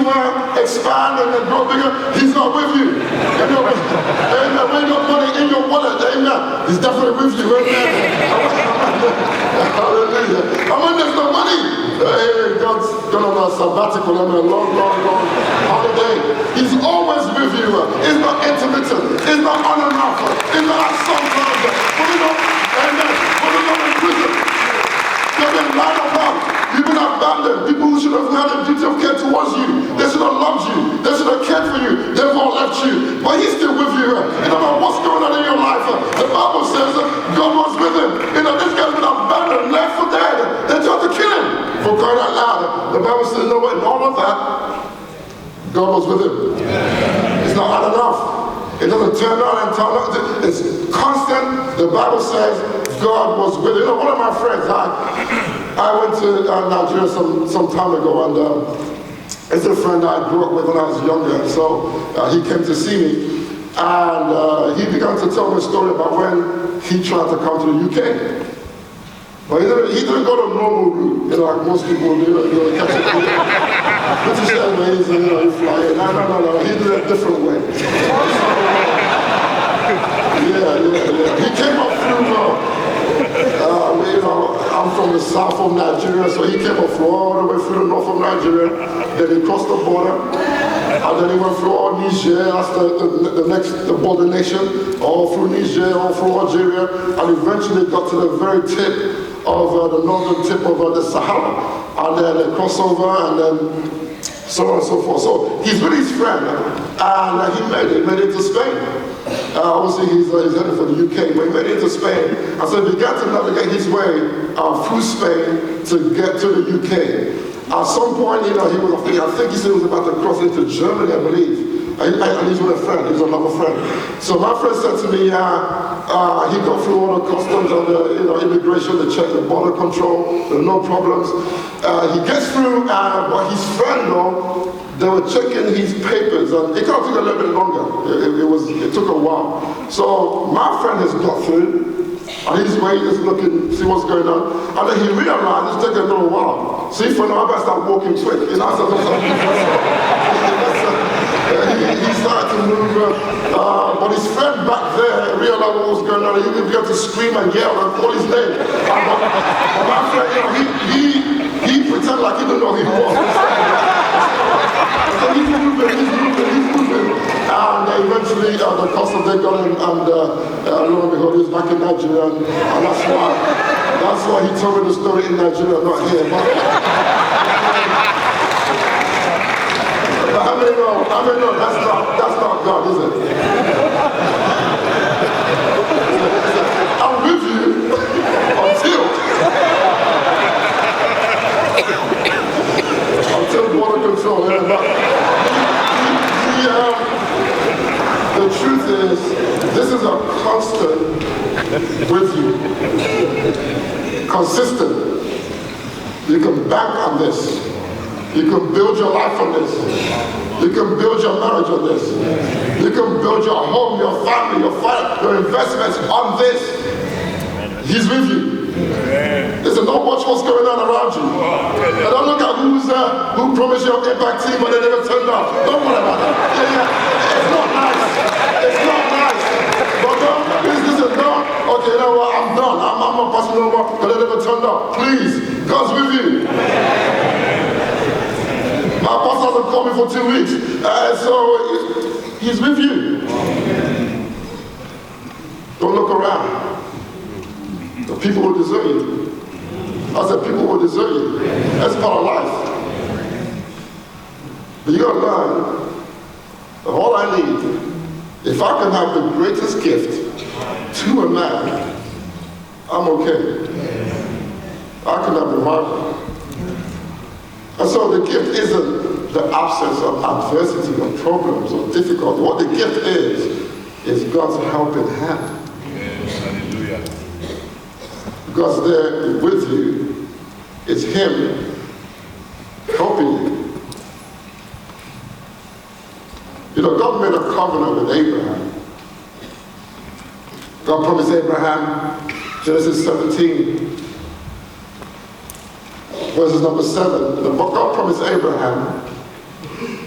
expand and grow bigger, he's not with you. Amen. When you got money in your wallet, amen, he's definitely with you. Amen. Hallelujah. And when there's no money, hey, God's gone on a sabbatical, I mean, a long holiday. He's always with you. It's not intermittent. It's not on and off. It's not sometimes. But you know, amen. But you're not in prison. You've been lied upon. You've been abandoned. People who should have had a duty of care towards you. They should have loved you. They should have cared for you. They've all left you. But he's still with you. You don't know what's going on in your life. The Bible says God was with him. You know, this guy's been abandoned, left for dead. They tried to kill him. For crying out loud. The Bible says, no, in all of that, God was with him. It's not hard enough. It doesn't turn on and turn on. It's constant. The Bible says God was with him. You know, one of my friends, I went to Nigeria some time ago, and it's a friend I grew up with when I was younger. So he came to see me, and he began to tell me a story about when he tried to come to the UK. But he didn't go the normal route, you know, like most people do, you know, catch a plane. British Airways, you know, you fly in. No. He did it a different way. Yeah. He came up through, you know, I'm from the south of Nigeria, so he came up through all the way through the north of Nigeria. Then he crossed the border, and then he went through all Niger, that's the border nation, all through Niger, all through Algeria, and eventually got to the very tip of the northern tip of the Sahara, and then they cross over, and then so on and so forth. So he's with his friend, and he made it to Spain. Obviously he's headed for the UK, but he made it to Spain, and so he began to navigate his way through Spain to get to the UK. At some point, you know, I think he said he was about to cross into Germany, I believe. And he's with a friend, he's another friend. So my friend said to me, he got through all the customs and the immigration, they checked the border control, there were no problems. He gets through, but his friend though, they were checking his papers, and it kind of took a little bit longer. It took a while. So my friend has got through, and he's waiting, just looking, see what's going on. And then he realized it's taking a little while. See, for now, I better start walking quick. You know, he started to move, but his friend back there realized what was going on. He began to scream and yell and call his name. But my friend, you know, he pretended like he didn't know who he was. So he's moving. And eventually the customs they got him, and lo and behold, he was back in Nigeria, and that's why he told me the story in Nigeria, not here. But how many know that's not God, is it? I'm with you until border control. The truth is, this is a constant with you. Consistent. You can bank on this. You can build your life on this. You can build your marriage on this. You can build your home, your family, your investments on this. He's with you. Listen, don't watch what's going on around you. And don't look at who promised you an impact team but they never turned up. Don't worry about that. It's not nice. It's not nice. But listen, don't. Okay, you know what? I'm done. I'm not passing over but they never turned up. Please, God's with you. My boss hasn't called me for 2 weeks. So he's with you. Don't look around. The people will desert you. I said people will desert you. That's part of life. But you gotta learn that all I need, if I can have the greatest gift to a man, I'm okay. I can have revival. And so the gift isn't the absence of adversity or problems or difficulty. What the gift is God's helping hand. Yes, hallelujah. God's there with you. It's Him helping you. You know, God made a covenant with Abraham. God promised Abraham, Genesis 17, verses number 7. God promised Abraham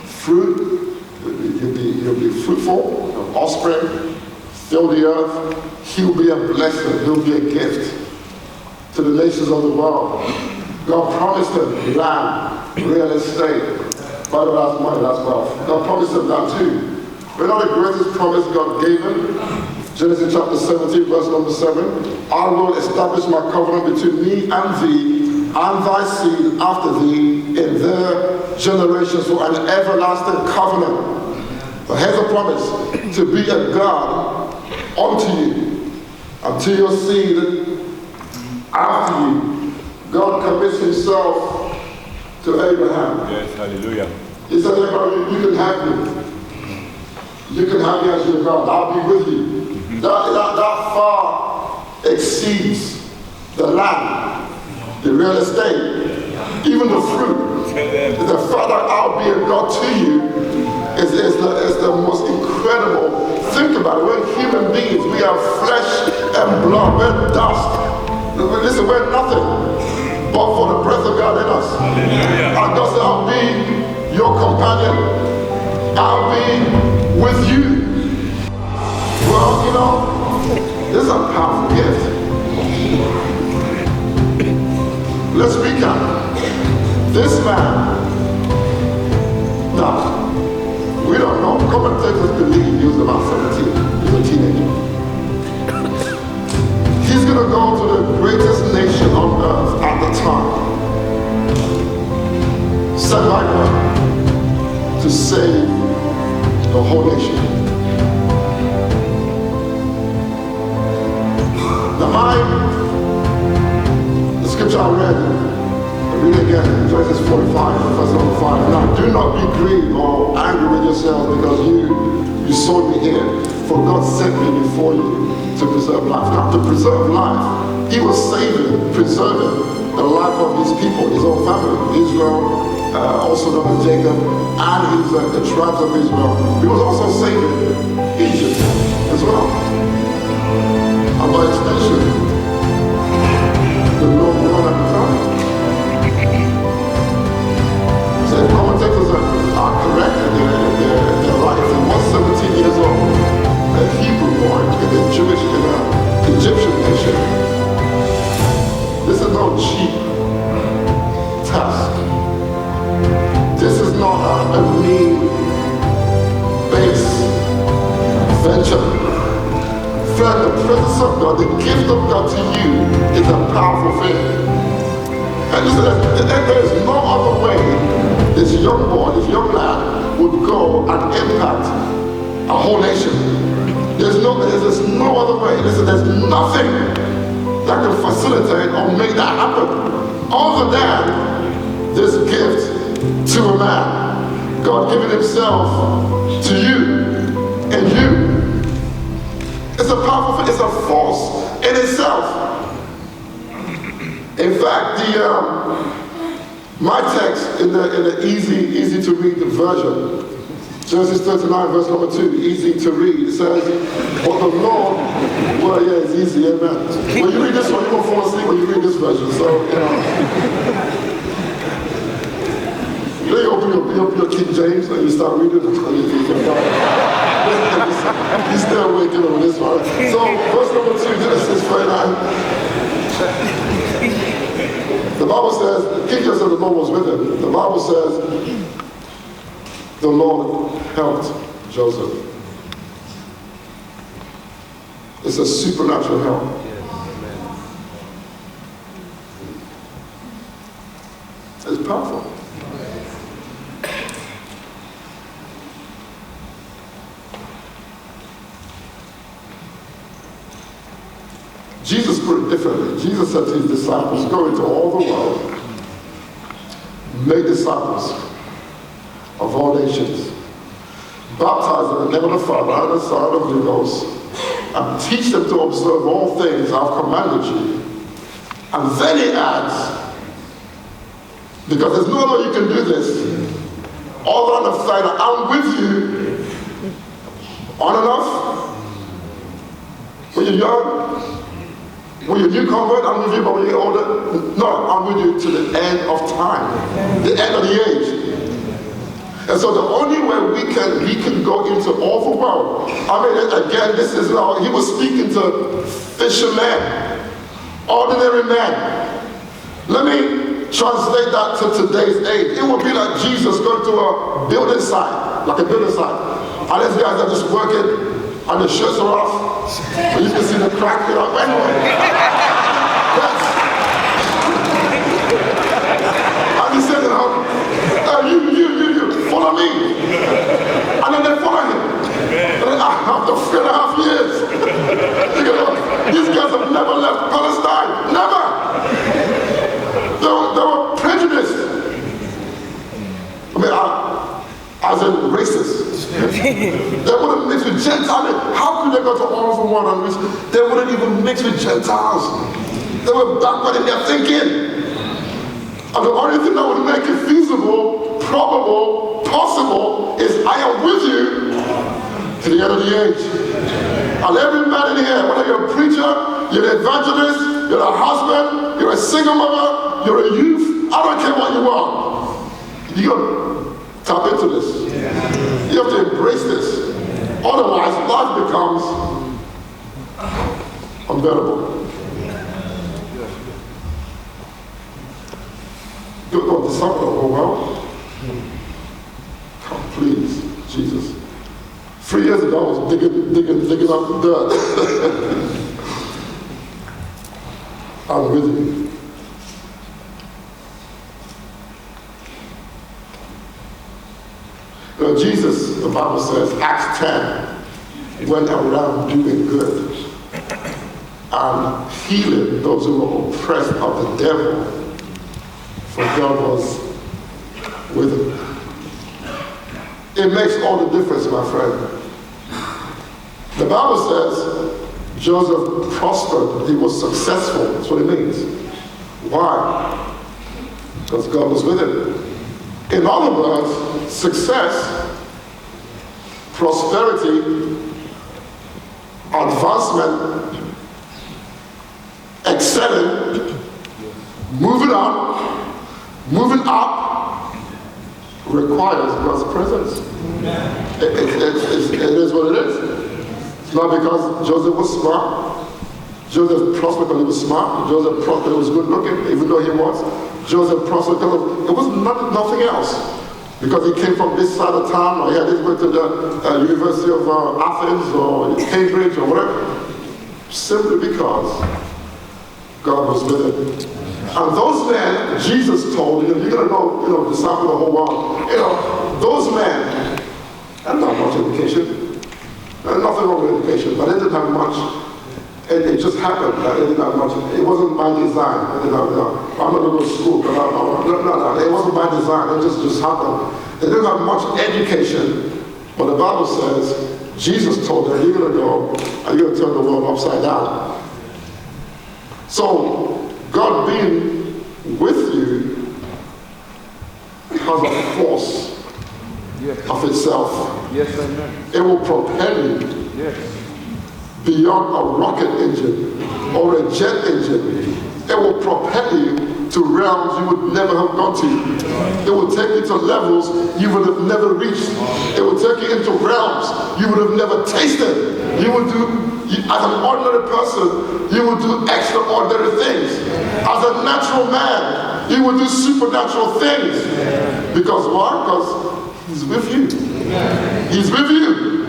fruit, he'll be fruitful, offspring, fill the earth. He'll be a blessing, he'll be a gift to the nations of the world. God promised him land, real estate. By the way, that's money, that's wealth. God promised him that too. But not the greatest promise God gave him. Genesis chapter 17, verse number 7. I will establish my covenant between me and thee, and thy seed after thee, in their generations for an everlasting covenant. But here's a promise, to be a God unto you, unto your seed after you. God commits himself to Abraham. Yes, hallelujah. He said, Abraham, you can have me. You can have me as your God. I'll be with you. That far exceeds the land, the real estate, even the fruit. The fact that I'll be a God to you is the most incredible. Think about it. We're human beings. We are flesh and blood. We're dust. Listen, we're nothing but for the breath of God in us. Hallelujah. And God said, I'll be your companion. I'll be with you. Well, you know, this is a powerful gift. Let's recap. This man, now, we don't know. Commentators believe he was about 17. He was a teenager. He's going to go to the greatest nation on earth at the time, sent by God to save the whole nation. Now the scripture I read it again, Genesis 45, verse number 5. Now do not be grieved or angry with yourselves because you saw me here, for God sent me before you to preserve life. Now to preserve life, he was saving, preserving the life of his people, his own family, Israel, also known as Jacob, and the tribes of Israel. He was also saving Egypt as well. And by extension, the known world at the time. So if commentators are correct, they're right. He was 17 years old, a Hebrew boy in the Jewish, in an Egyptian nation. This is no cheap task. This is not a mean base venture. Friend, the presence of God, the gift of God to you is a powerful thing. And listen, there is no other way this young boy, this young lad would go and impact a whole nation. There's no other way. Listen, there's nothing that can facilitate or make that happen other than this gift to a man. God giving himself to you and you. It's a powerful thing. It's a force in itself. In fact, my text in the easy to read version, Genesis 39, verse number 2, easy to read. It says, but the Lord, well, yeah, it's easy, amen. When you read this one, you won't fall asleep when you read this version. So, you open your King James and you start reading it. He's still waking up with this one. So, verse number 2, Genesis 39. The Bible says, King Joseph, the Lord was with him. The Bible says, the Lord helped Joseph. It's a supernatural help. It's powerful. Jesus put it differently. Jesus said to his disciples, go into all the world, make disciples of all nations, baptize them in the name of the Father, and the Son, and the Holy Ghost, and teach them to observe all things I've commanded you. And then he adds, because there's no way you can do this other than the fact that I'm with you on and off. When you're young, when you're a new convert, I'm with you, but when you get older, no, I'm with you to the end of time, the end of the age. And so the only way we can go into all the world, I mean, again, this is now, he was speaking to fishermen, ordinary men. Let me translate that to today's age. It would be like Jesus going to a building site, like a building site. And these guys are just working, and the shirts are off, and you can see the crack, you're like, anyway. Yes. And he said, you, follow me. And then they follow him. And then after 3.5 years, these guys have never left Palestine. Never. They were prejudiced. I mean, as in racist. They wouldn't mix with Gentiles. How could they go to all of the world and mix? They wouldn't even mix with Gentiles. They were backward in their thinking. And the only thing that would make it feasible, probable, possible is I am with you to the end of the age. And every man in here, whether you're a preacher, you're an evangelist, you're a husband, you're a single mother, you're a youth, I don't care what you are. You got to tap into this. You have to embrace this. Otherwise, life becomes unbearable. You go to something, oh well. Oh, please, Jesus. 3 years ago, I was digging up the dirt. I'm with you. You know, Jesus, the Bible says, Acts 10, went around doing good and healing those who were oppressed of the devil. For God was with him. It makes all the difference, my friend. The Bible says Joseph prospered, he was successful. That's what it means. Why? Because God was with him. In other words, success, prosperity, advancement, excelling, moving on, moving up requires God's presence. It is what it is. It's not because Joseph was smart. Joseph prospered because he was smart. Joseph prospered because he was good looking, even though he was. Joseph prospered because it was nothing else. Because he came from this side of town, or he had went to the University of Athens or Cambridge or whatever. Simply because God was with him. And those men, Jesus told, you're going to go, disciple the whole world. Those men had not much education. Nothing wrong with education, but they didn't have much. And it just happened that they didn't have much. It wasn't by design. I'm not going to go to school, but no. It wasn't by design. It just happened. They didn't have much education, but the Bible says, Jesus told them, you're going to go and you're going to turn the world upside down. So, God being with you has a force of itself. Yes, amen. It will propel you beyond a rocket engine or a jet engine. It will propel you to realms you would never have gone to. It will take you to levels you would have never reached. It will take you into realms you would have never tasted. You will do, as an ordinary person, you will do extraordinary things. As a natural man, you will do supernatural things. Because why? Because he's with you. He's with you.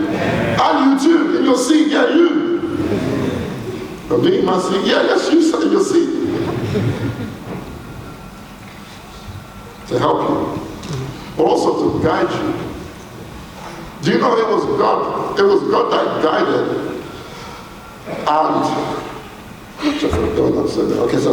And you too, in your seat, you. But me in my seat, yes, you sat in your seat. To help you, but also to guide you. Do you know it was God? It was God that guided. And okay, so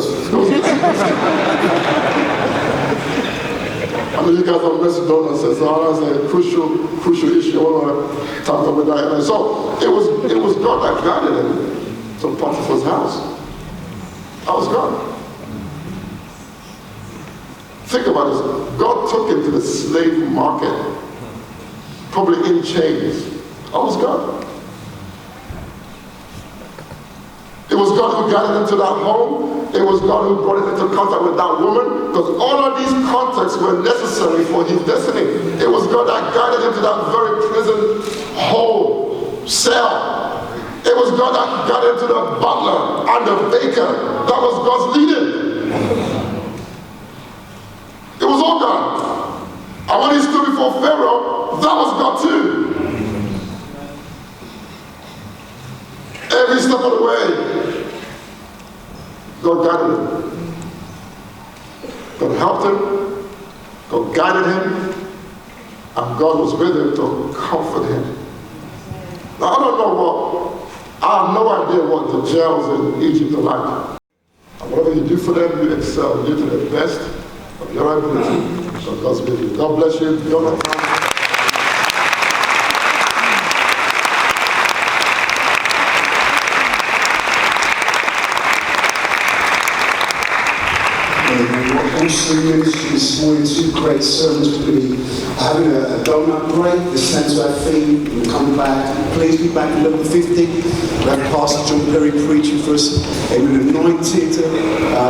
I mean, you guys are Macedonia, so that's a crucial issue. I want to talk about that. So it was God that guided him to Potiphar's house. That was God. Think about this. God took him to the slave market, probably in chains. That was God. It was God who guided him to that home. It was God who brought him into contact with that woman, because all of these contacts were necessary for his destiny. It was God that guided him to that very prison hole, cell. It was God that guided him to the butler and the baker. That was God's leading. It was all God. And when he stood before Pharaoh, that was God too. Every step of the way, God guided him. God helped him. God guided him. And God was with him to comfort him. Now, I have no idea what the jails in Egypt are like. And whatever you do for them, you excel. You do to the best of your ability. So God's with you. God bless you. Awesome ministry this morning, two great sermons. We're going to be having a donut break, the sense of our theme, and come back. Please be back at 11:50. We have Pastor John Perry preaching for us an anointed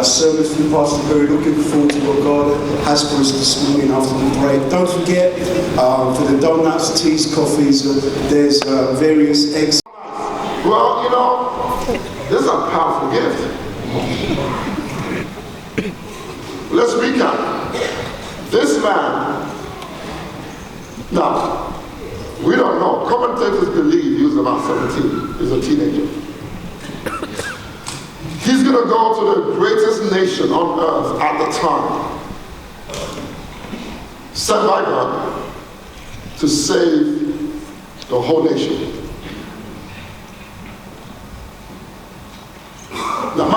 sermon from Pastor Perry. Looking forward to what God has for us this morning after the break. Don't forget, for the donuts, teas, coffees, there's various eggs. Well, you know, this is a powerful gift. Let's recap. This man, now, we don't know. Commentators believe he was about 17. He was a teenager. He's going to go to the greatest nation on earth at the time, sent by God to save the whole nation. Now,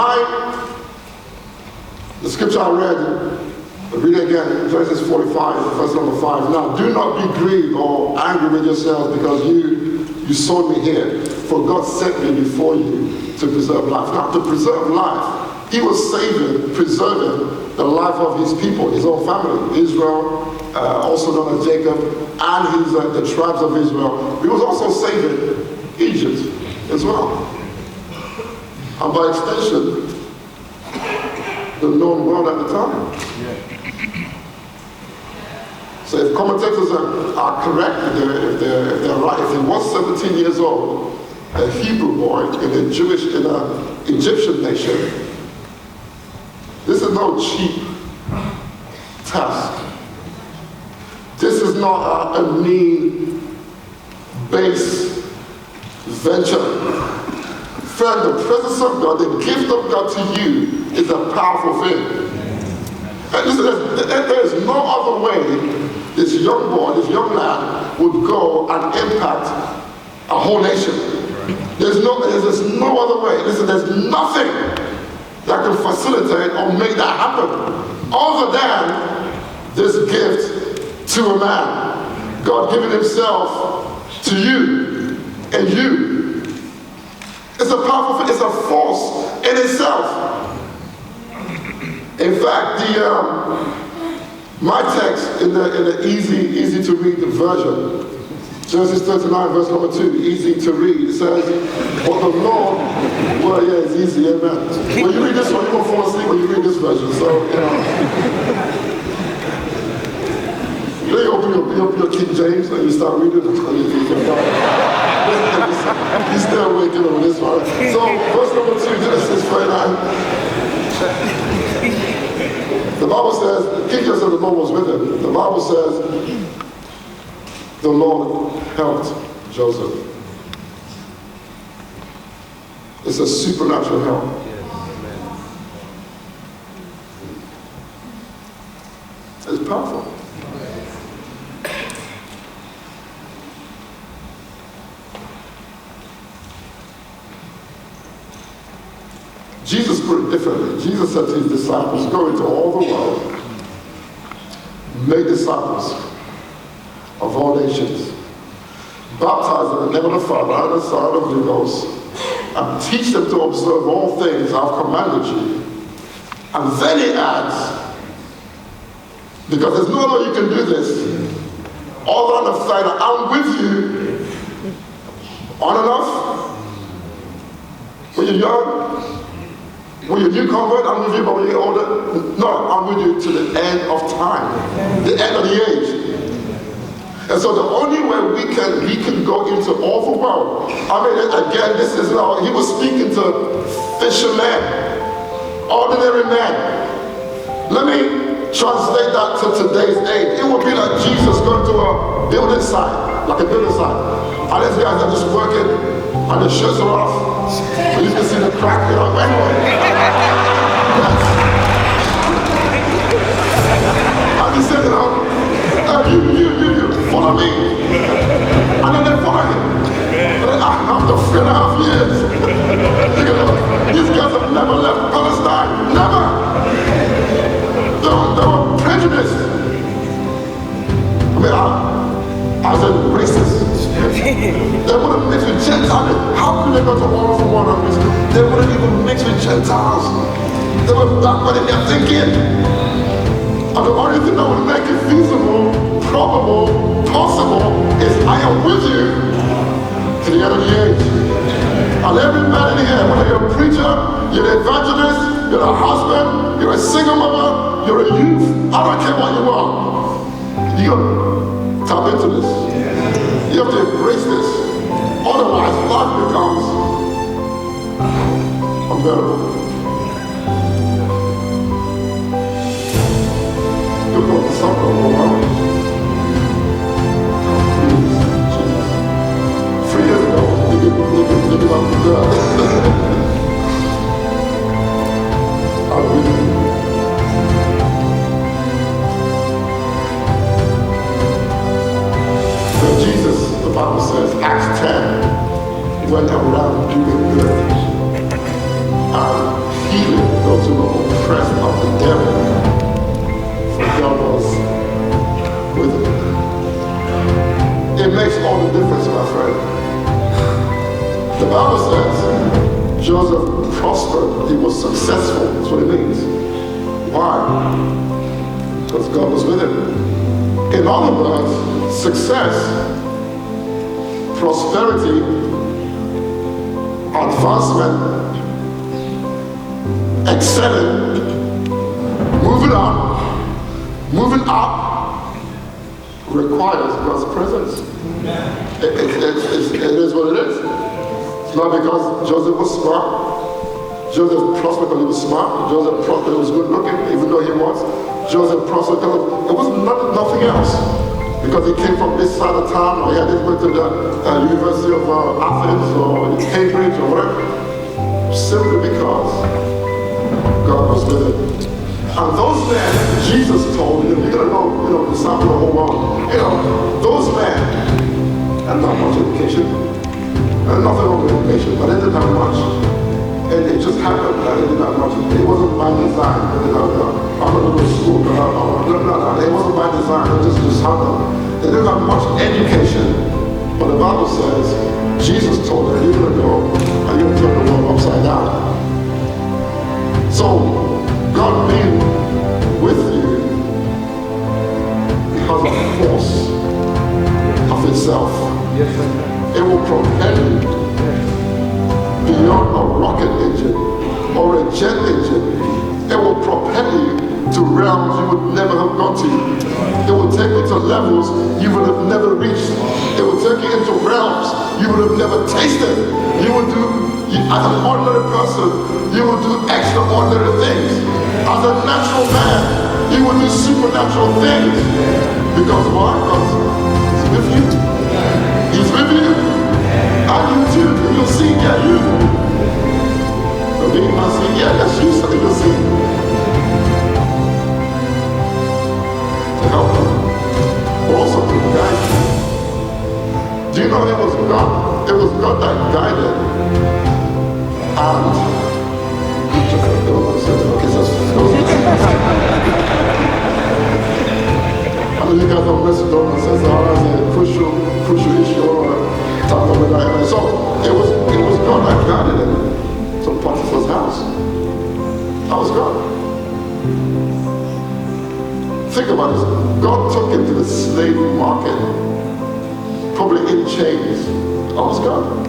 the scripture I read it again, Genesis 45, verse number 5. Now, do not be grieved or angry with yourselves because you sold me here, for God sent me before you to preserve life. Now, to preserve life, he was preserving the life of his people, his own family, Israel, also known as Jacob, and the tribes of Israel. He was also saving Egypt as well. And by extension, the known world at the time. So if commentators are correct, if they're right, if he was 17 years old, a Hebrew boy in an Egyptian nation, this is no cheap task. This is not a mean, base venture. Friend, the presence of God, the gift of God to you is a powerful thing. And listen, there is no other way this young boy, this young lad would go and impact a whole nation. There's no other way. Listen, there's nothing that can facilitate or make that happen other than this gift to a man. God giving himself to you and you. It's a powerful thing. It's a force in itself. In fact, my text in the easy to read version, Genesis 39, verse number 2, easy to read. It says, "But the Lord," well, yeah, it's easy, amen. When you read this one, you won't fall asleep when you read this version. So, you open your King James and you start reading it. He's still waking up with this one. So, verse number 2, Genesis 39. The Bible says, King Joseph, the Lord was with him. The Bible says, the Lord helped Joseph. It's a supernatural help. It's powerful. Jesus put it differently. Jesus said to his disciples, "Go into all the world, make disciples of all nations, baptize them in the name of the Father, and the Son, and the Holy Ghost, and teach them to observe all things I've commanded you. And then he adds, because there's no way you can do this, all than the fact that I'm with you on and off. When you're young, when you're a new convert, I'm with you, but when you get older, no, I'm with you to the end of time, the end of the age. And so the only way we can go into all the world, I mean, again, this is now, he was speaking to fishermen, ordinary men. Let me translate that to today's age. It would be like Jesus going to a building site, like a building site. And these guys are just working, and the shirts are off. And you can see the crack, you know, anyway. And he said, you know, you, follow me. And then they follow him. And then after 3.5 years, these guys have never left Palestine. Never. They were prejudiced. I mean, I was a racist. They wouldn't mix with Gentiles. How could they go to war for one of these? They wouldn't even mix with Gentiles. They were backward in their thinking. And the only thing that would make it feasible, probable, possible is I am with you to the end of the age. And every man in here, whether you're a preacher, you're an evangelist, you're a husband, you're a single mother, you're a youth, I don't care what you are. You got to tap into this. You have to embrace this. Otherwise, life becomes unbearable. You'll go to suffer overwhelmed. Jesus. 3 years ago, thinking about the girl. I'm with you. So Jesus, the Bible says, Acts 10, went around doing good and healing those who were oppressed of the devil. For God was with him. It makes all the difference, my friend. The Bible says Joseph prospered, he was successful. That's what it means. Why? Because God was with him. In other words, success, prosperity, advancement, excelling, moving up requires God's presence. It is what it is. It's not because Joseph was smart. Joseph prospered because he was smart. Joseph prospered because he was good looking, even though he was. Joseph prospered because it was nothing else. Because he came from this side of town, or he had went to the University of Athens or Cambridge or whatever. Simply because God was with him. And those men, Jesus told them, you're going to go, disciple the whole world. Those men had not much education. And nothing wrong with education, but they didn't have much. And it just happened that they didn't have much. It wasn't by design. I'm going to go to school. No. It wasn't by design. It just happened. They didn't have much education. But the Bible says, Jesus told them, you're going to go and you're going to turn the world upside down. So, God being with you has a force of itself. It will propel you beyond a rocket engine or a jet engine. It will propel you to realms you would never have gone to. It will take you to levels you would have never reached. It will take you into realms you would have never tasted. You will do, as an ordinary person, you will do extraordinary things. As a natural man, you will do supernatural things. Because why? Because he's with you. He's with you. And you too. You'll see, yeah, you. So me, I see, yeah, that's you, so you'll see. To help you. Also to guide you. Do you know it was God? It was God that guided. And God is, God took him to the slave market, probably in chains. That was God.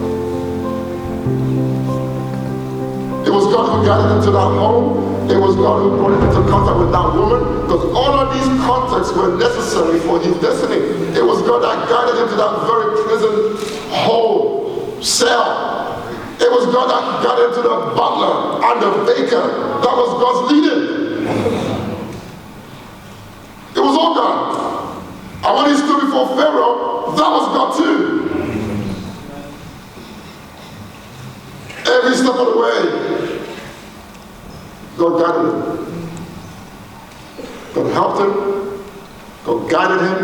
It was God who guided him to that home. It was God who brought him into contact with that woman, because all of these contacts were necessary for his destiny. It was God that guided him to that very prison hole, cell. It was God that guided him to the butler and the baker. That was God's leading. It was all God. And when he stood before Pharaoh, that was God too. Every step of the way, God guided him. God helped him. God guided him.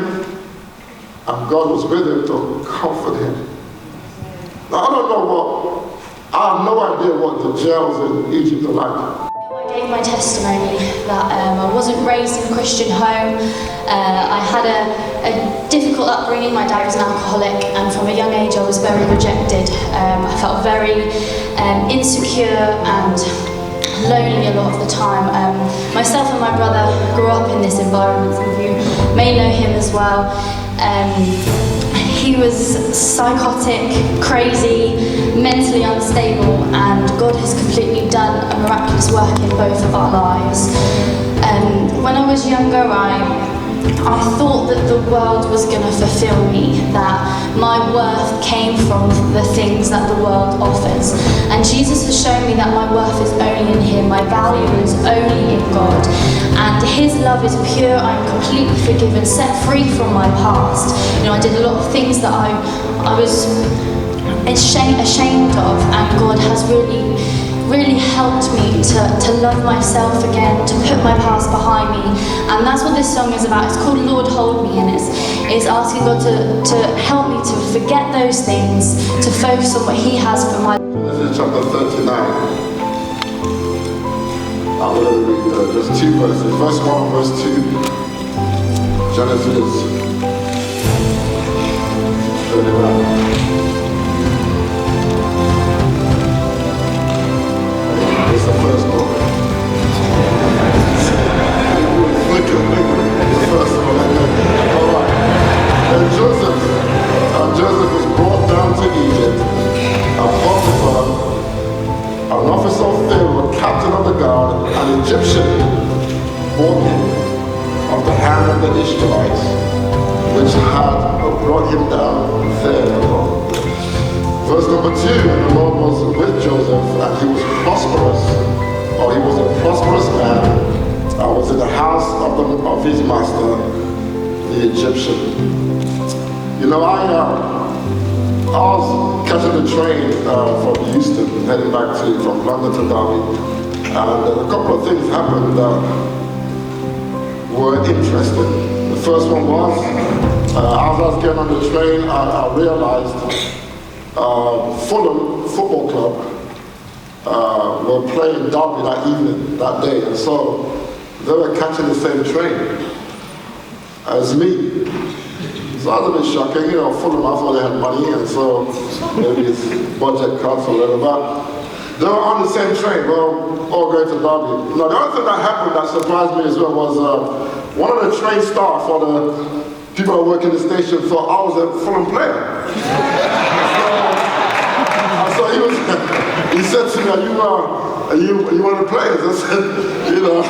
And God was with him to comfort him. Now, I have no idea what the jails in Egypt are like. I gave my testimony that I wasn't raised in a Christian home. I had a difficult upbringing. My dad was an alcoholic, and from a young age I was very rejected. I felt very insecure and lonely a lot of the time. Myself and my brother grew up in this environment. Some of you may know him as well. He was psychotic, crazy, mentally unstable, and God has completely done a miraculous work in both of our lives. When I was younger, I thought that the world was going to fulfill me, that my worth came from the things that the world offers. And Jesus has shown me that my worth is only in him, my value is only in God. And his love is pure, I'm completely forgiven, set free from my past. You know, I did a lot of things that I was ashamed of, and God has really helped me to love myself again, to put my past behind me. And that's what this song is about. It's called Lord Hold Me, and it's asking God to help me to forget those things, to focus on what he has for my life. Genesis chapter 39. I'm going to read just two verses. Verse 1 and verse 2. Genesis 39. It's the first book. The first one. All right. Then Joseph was brought down to Egypt, and Potiphar, an officer of Pharaoh, captain of the guard, an Egyptian, bought him of the hand of the Ishmaelites, which had brought him down there. Verse number 2, and the Lord was with Joseph, and he was prosperous, or he was a prosperous man, and was in the house of his master, the Egyptian. You know, I was catching the train from Houston, heading back from London to Derby, and a couple of things happened that were interesting. The first one was, as I was getting on the train, I realized Fulham Football Club were playing Derby that evening, that day, and so they were catching the same train as me. So I was a bit shocking, you know, Fulham, I thought they had money, and so maybe it's budget cuts or whatever, but they were on the same train, well, all going to Derby. Now, the other thing that happened that surprised me as well was one of the train staff, for the people that work in the station, thought I was a Fulham player. So he said to me, are you one of the players? I said, you know.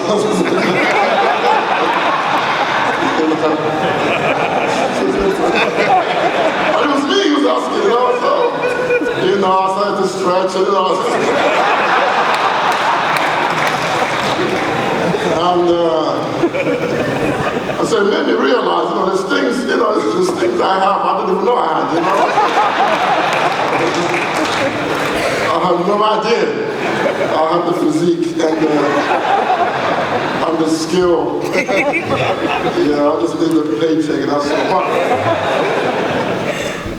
But it was me who was asking, you know, so, you know, I started to stretch, you know. And so it made me realize, you know, there's things I have I didn't even know I had, you know. I have no idea. I have the physique and the skill. Yeah, I just need the paycheck and that's all.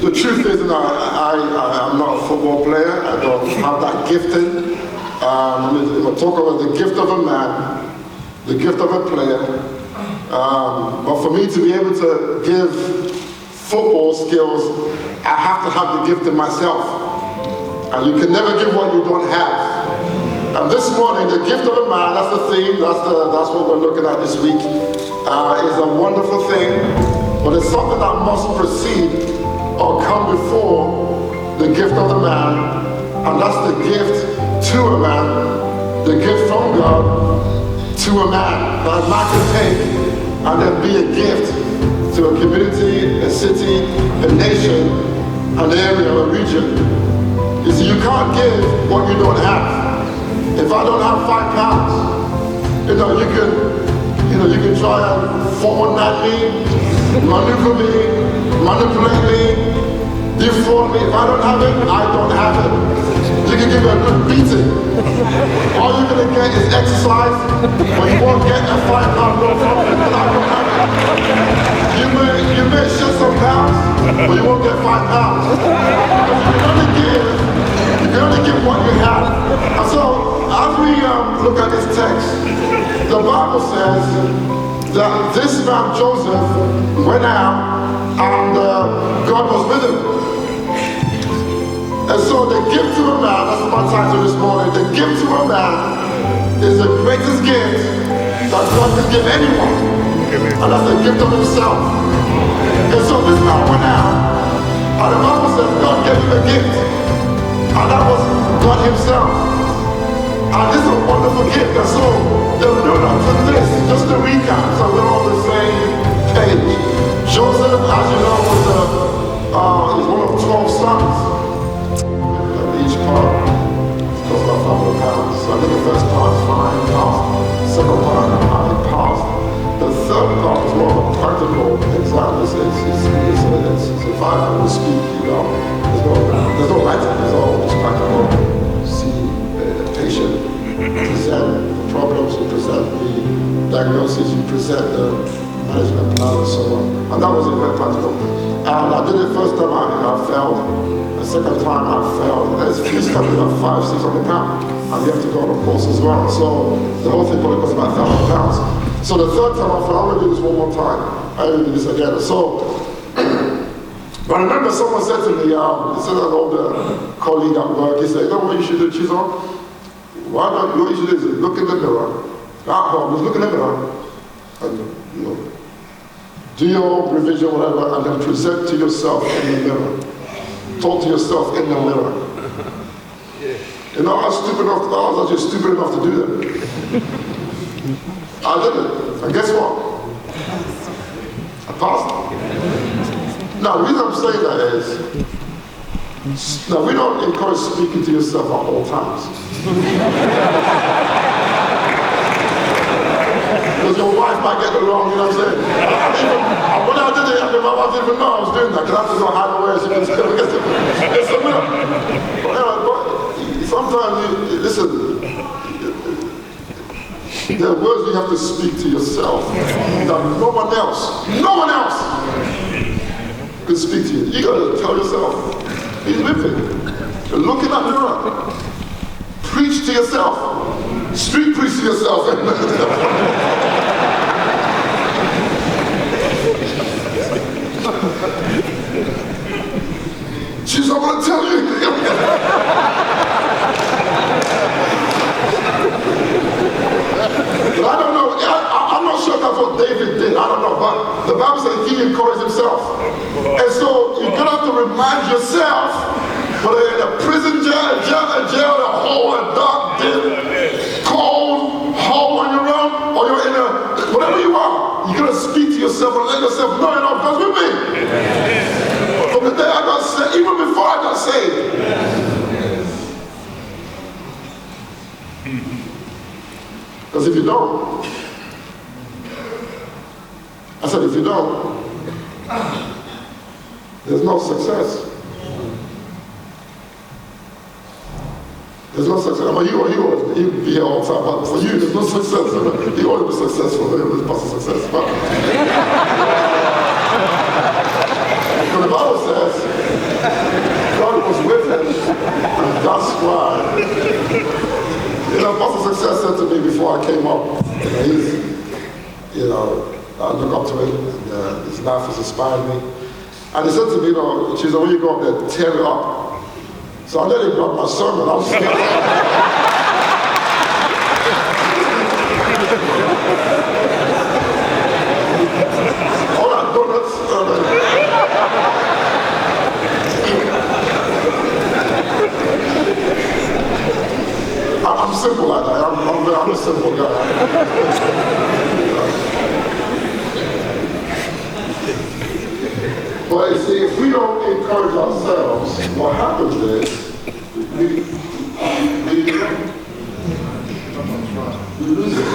The truth is, you know, I'm not a football player. I don't have that gifting. If I talk about the gift of a man, the gift of a player, but for me to be able to give football skills, I have to have the gift in myself. And you can never give what you don't have. And this morning, the gift of a man, that's the theme, that's what we're looking at this week. is a wonderful thing, but it's something that must precede or come before the gift of the man, and that's the gift to a man, the gift from God to a man. That a man can take and then be a gift to a community, a city, a nation, an area, a region. You see, you can't give what you don't have. If I don't have £5, you can try and format me, maneuver me, manipulate me, defraud me. If I don't have it, I don't have it. You can give me a good beating. All you're going to get is exercise, but you won't get a £5 bill from it because I don't have it. You may shed some pounds, but you won't get £5. Because you can only give what you have. And so, as we look at this text, the Bible says that this man Joseph went out and God was with him. And so the gift to a man, that's my title this morning, the gift to a man is the greatest gift that God can give anyone. And that's the gift of himself. And so this man went out, and the Bible says God gave him a gift. And that was God himself. And this is a wonderful gift. And so the build-up to this, just to recap, so we're on the same page. Joseph, as you know, was one of 12 sons. Each part cost about £500. So I think the first part is fine, passed. Second part, I passed. The third part is more of a practical exam. It's if I will speak, there's no writing, it's all just practical. See, patient, present problems, you present the diagnosis, you present the management plan and so on. And that was very practical. And I did it first time I failed. The second time I failed. There's fees coming about £500-600, and you have to go on a course as well. So the whole thing probably costs about £1,000. So the third time I failed, I'm going to do this one more time. I'm going to do this again. So, but I remember someone said to me, he said an older colleague at work, he said, you know what you should do, Chisholm? Why not? What you should do is look in the mirror. At home, just look in the mirror, and do your revision, whatever, and then present to yourself in the mirror. Talk to yourself in the mirror. You know, I was actually stupid enough to do that. I did it. And guess what? I passed. Now, the reason I'm saying that is, now we don't encourage speaking to yourself at all times. Because your wife might get it wrong, you know what I'm saying? When I did it, my wife didn't even know I was doing that, because I have to go hide away so you can still get it. It's a mirror. But sometimes, listen, there are words you have to speak to yourself that no one else can speak to you. You got to tell yourself, he's with me. You're looking at the mirror. Preach to yourself. Street preach to yourself. She's not going to tell you. But I don't know. I'm not sure that's what David did. I don't know. But the Bible says he encouraged himself. And so you're going to have to remind yourself, whether you're in a prison jail, a hole, a dark, dim, cold hole on your own, or you're in a, whatever you are, you're going to speak to yourself and let yourself know, God's with me. From the day I got saved, even before I got saved. Because if you don't, I said if you don't, there's no success. There's no success. I mean, you be here all the time, but for you, there's no success. You ought to be successful. There's not success. But the Bible says God was with him, and that's why. Pastor Success said to me before I came up, I look up to him, and his life has inspired me. And he said to me, she said, when you go up there, tear it up. So I let him grab my sermon. I was scared. simple like that. I'm a simple guy. But you see, if we don't encourage ourselves, what happens is we lose it.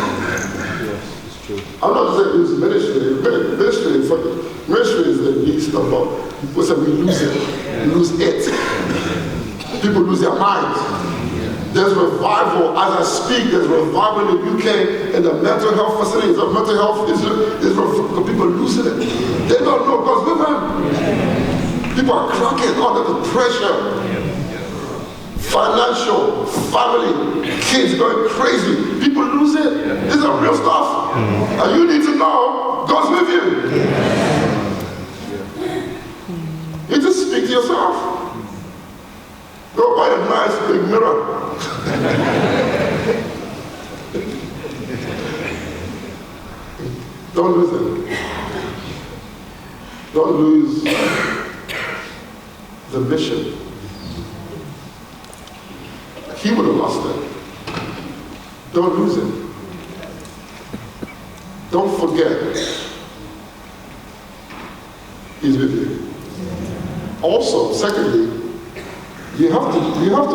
I'm not saying lose ministry. Ministry is the least of all. We say we lose it. We lose it. People lose their minds. There's revival, as I speak, there's revival in the UK in the mental health facilities. The mental health is people losing it. They don't know God's with them. People are cracking under the pressure. Financial, family, kids going crazy. People lose it. This is real stuff. And you need to know God's with you. You just speak to yourself. Go buy a nice big mirror. Don't lose it. Don't lose the mission. He would have lost it. Don't lose it. Don't forget. He's with you. Also, secondly, you have to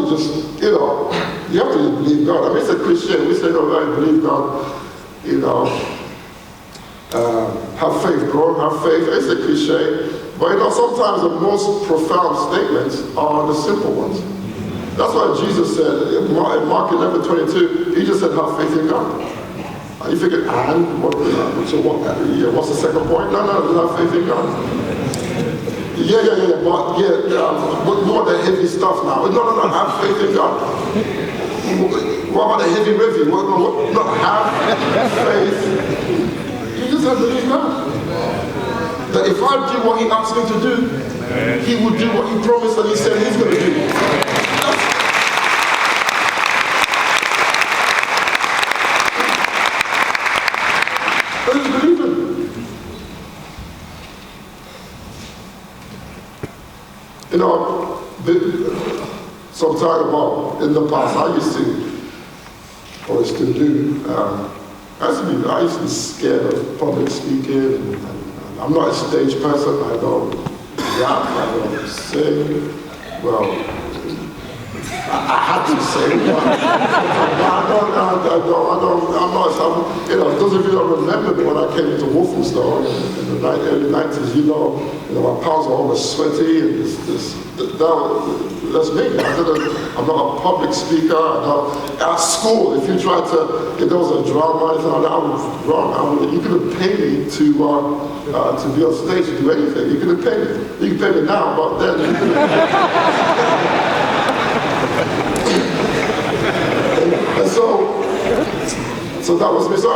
just, you have to believe God. I mean, it's a cliche. We say, no, I believe God, have faith, bro, have faith. It's a cliche. But sometimes the most profound statements are the simple ones. That's why Jesus said, in Mark 11:22, he just said, have faith in God. And you figure, what's the second point? No, have faith in God. But more the heavy stuff now. No, have faith in God. What about the heavy review? No, have faith. You just have to believe God. That if I do what he asked me to do, he will do what he promised and he said he's going to do. But he's believing. Some time about in the past, I used to do, I used to be scared of public speaking, and I'm not a stage person. I don't rap, I don't sing. Well, I had to sing, but I'm not, those of you that remember me when I came into Waltham store in the early 90s, my palms were always sweaty, and that's me. I'm not a public speaker. At school, if you tried to, if there was a drama or anything like that, I would run. You couldn't pay me to be on stage to do anything. You couldn't pay me. You can pay me now, but then you couldn't. And so that was me. So I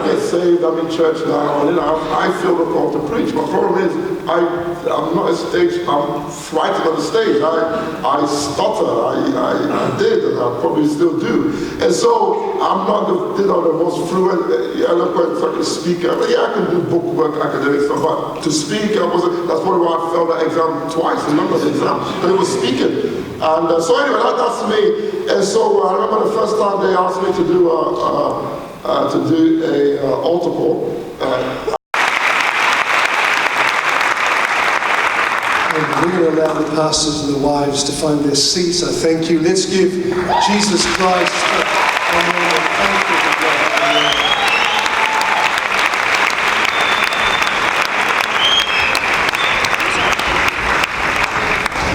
get saved, I'm in church now, and I feel the call to preach. My problem is, I'm not a stage, I'm frightened on the stage. I stutter, I did, and I probably still do. And so I'm not the most fluent, eloquent speaker. I can do book work, academic stuff, but to speak, that's probably why I failed that exam twice, remember the exam, but it was speaking. And so anyway, that's me. And so I remember the first time they asked me to do a altar call. And we're going to allow the pastors and the wives to find their seats. I thank you. Let's give Jesus Christ a moment of thankfulness.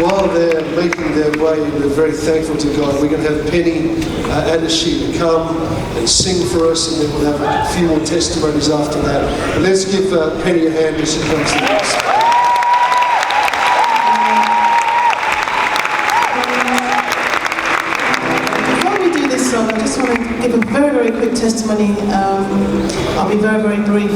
While they're making their way, we're very thankful to God. We're going to have Penny and Ashita come and sing for us, and then we'll have a few more testimonies after that. But let's give Penny a hand as she comes to us. Before we do this song, I just want to give a very, very quick testimony. I'll be very, very brief.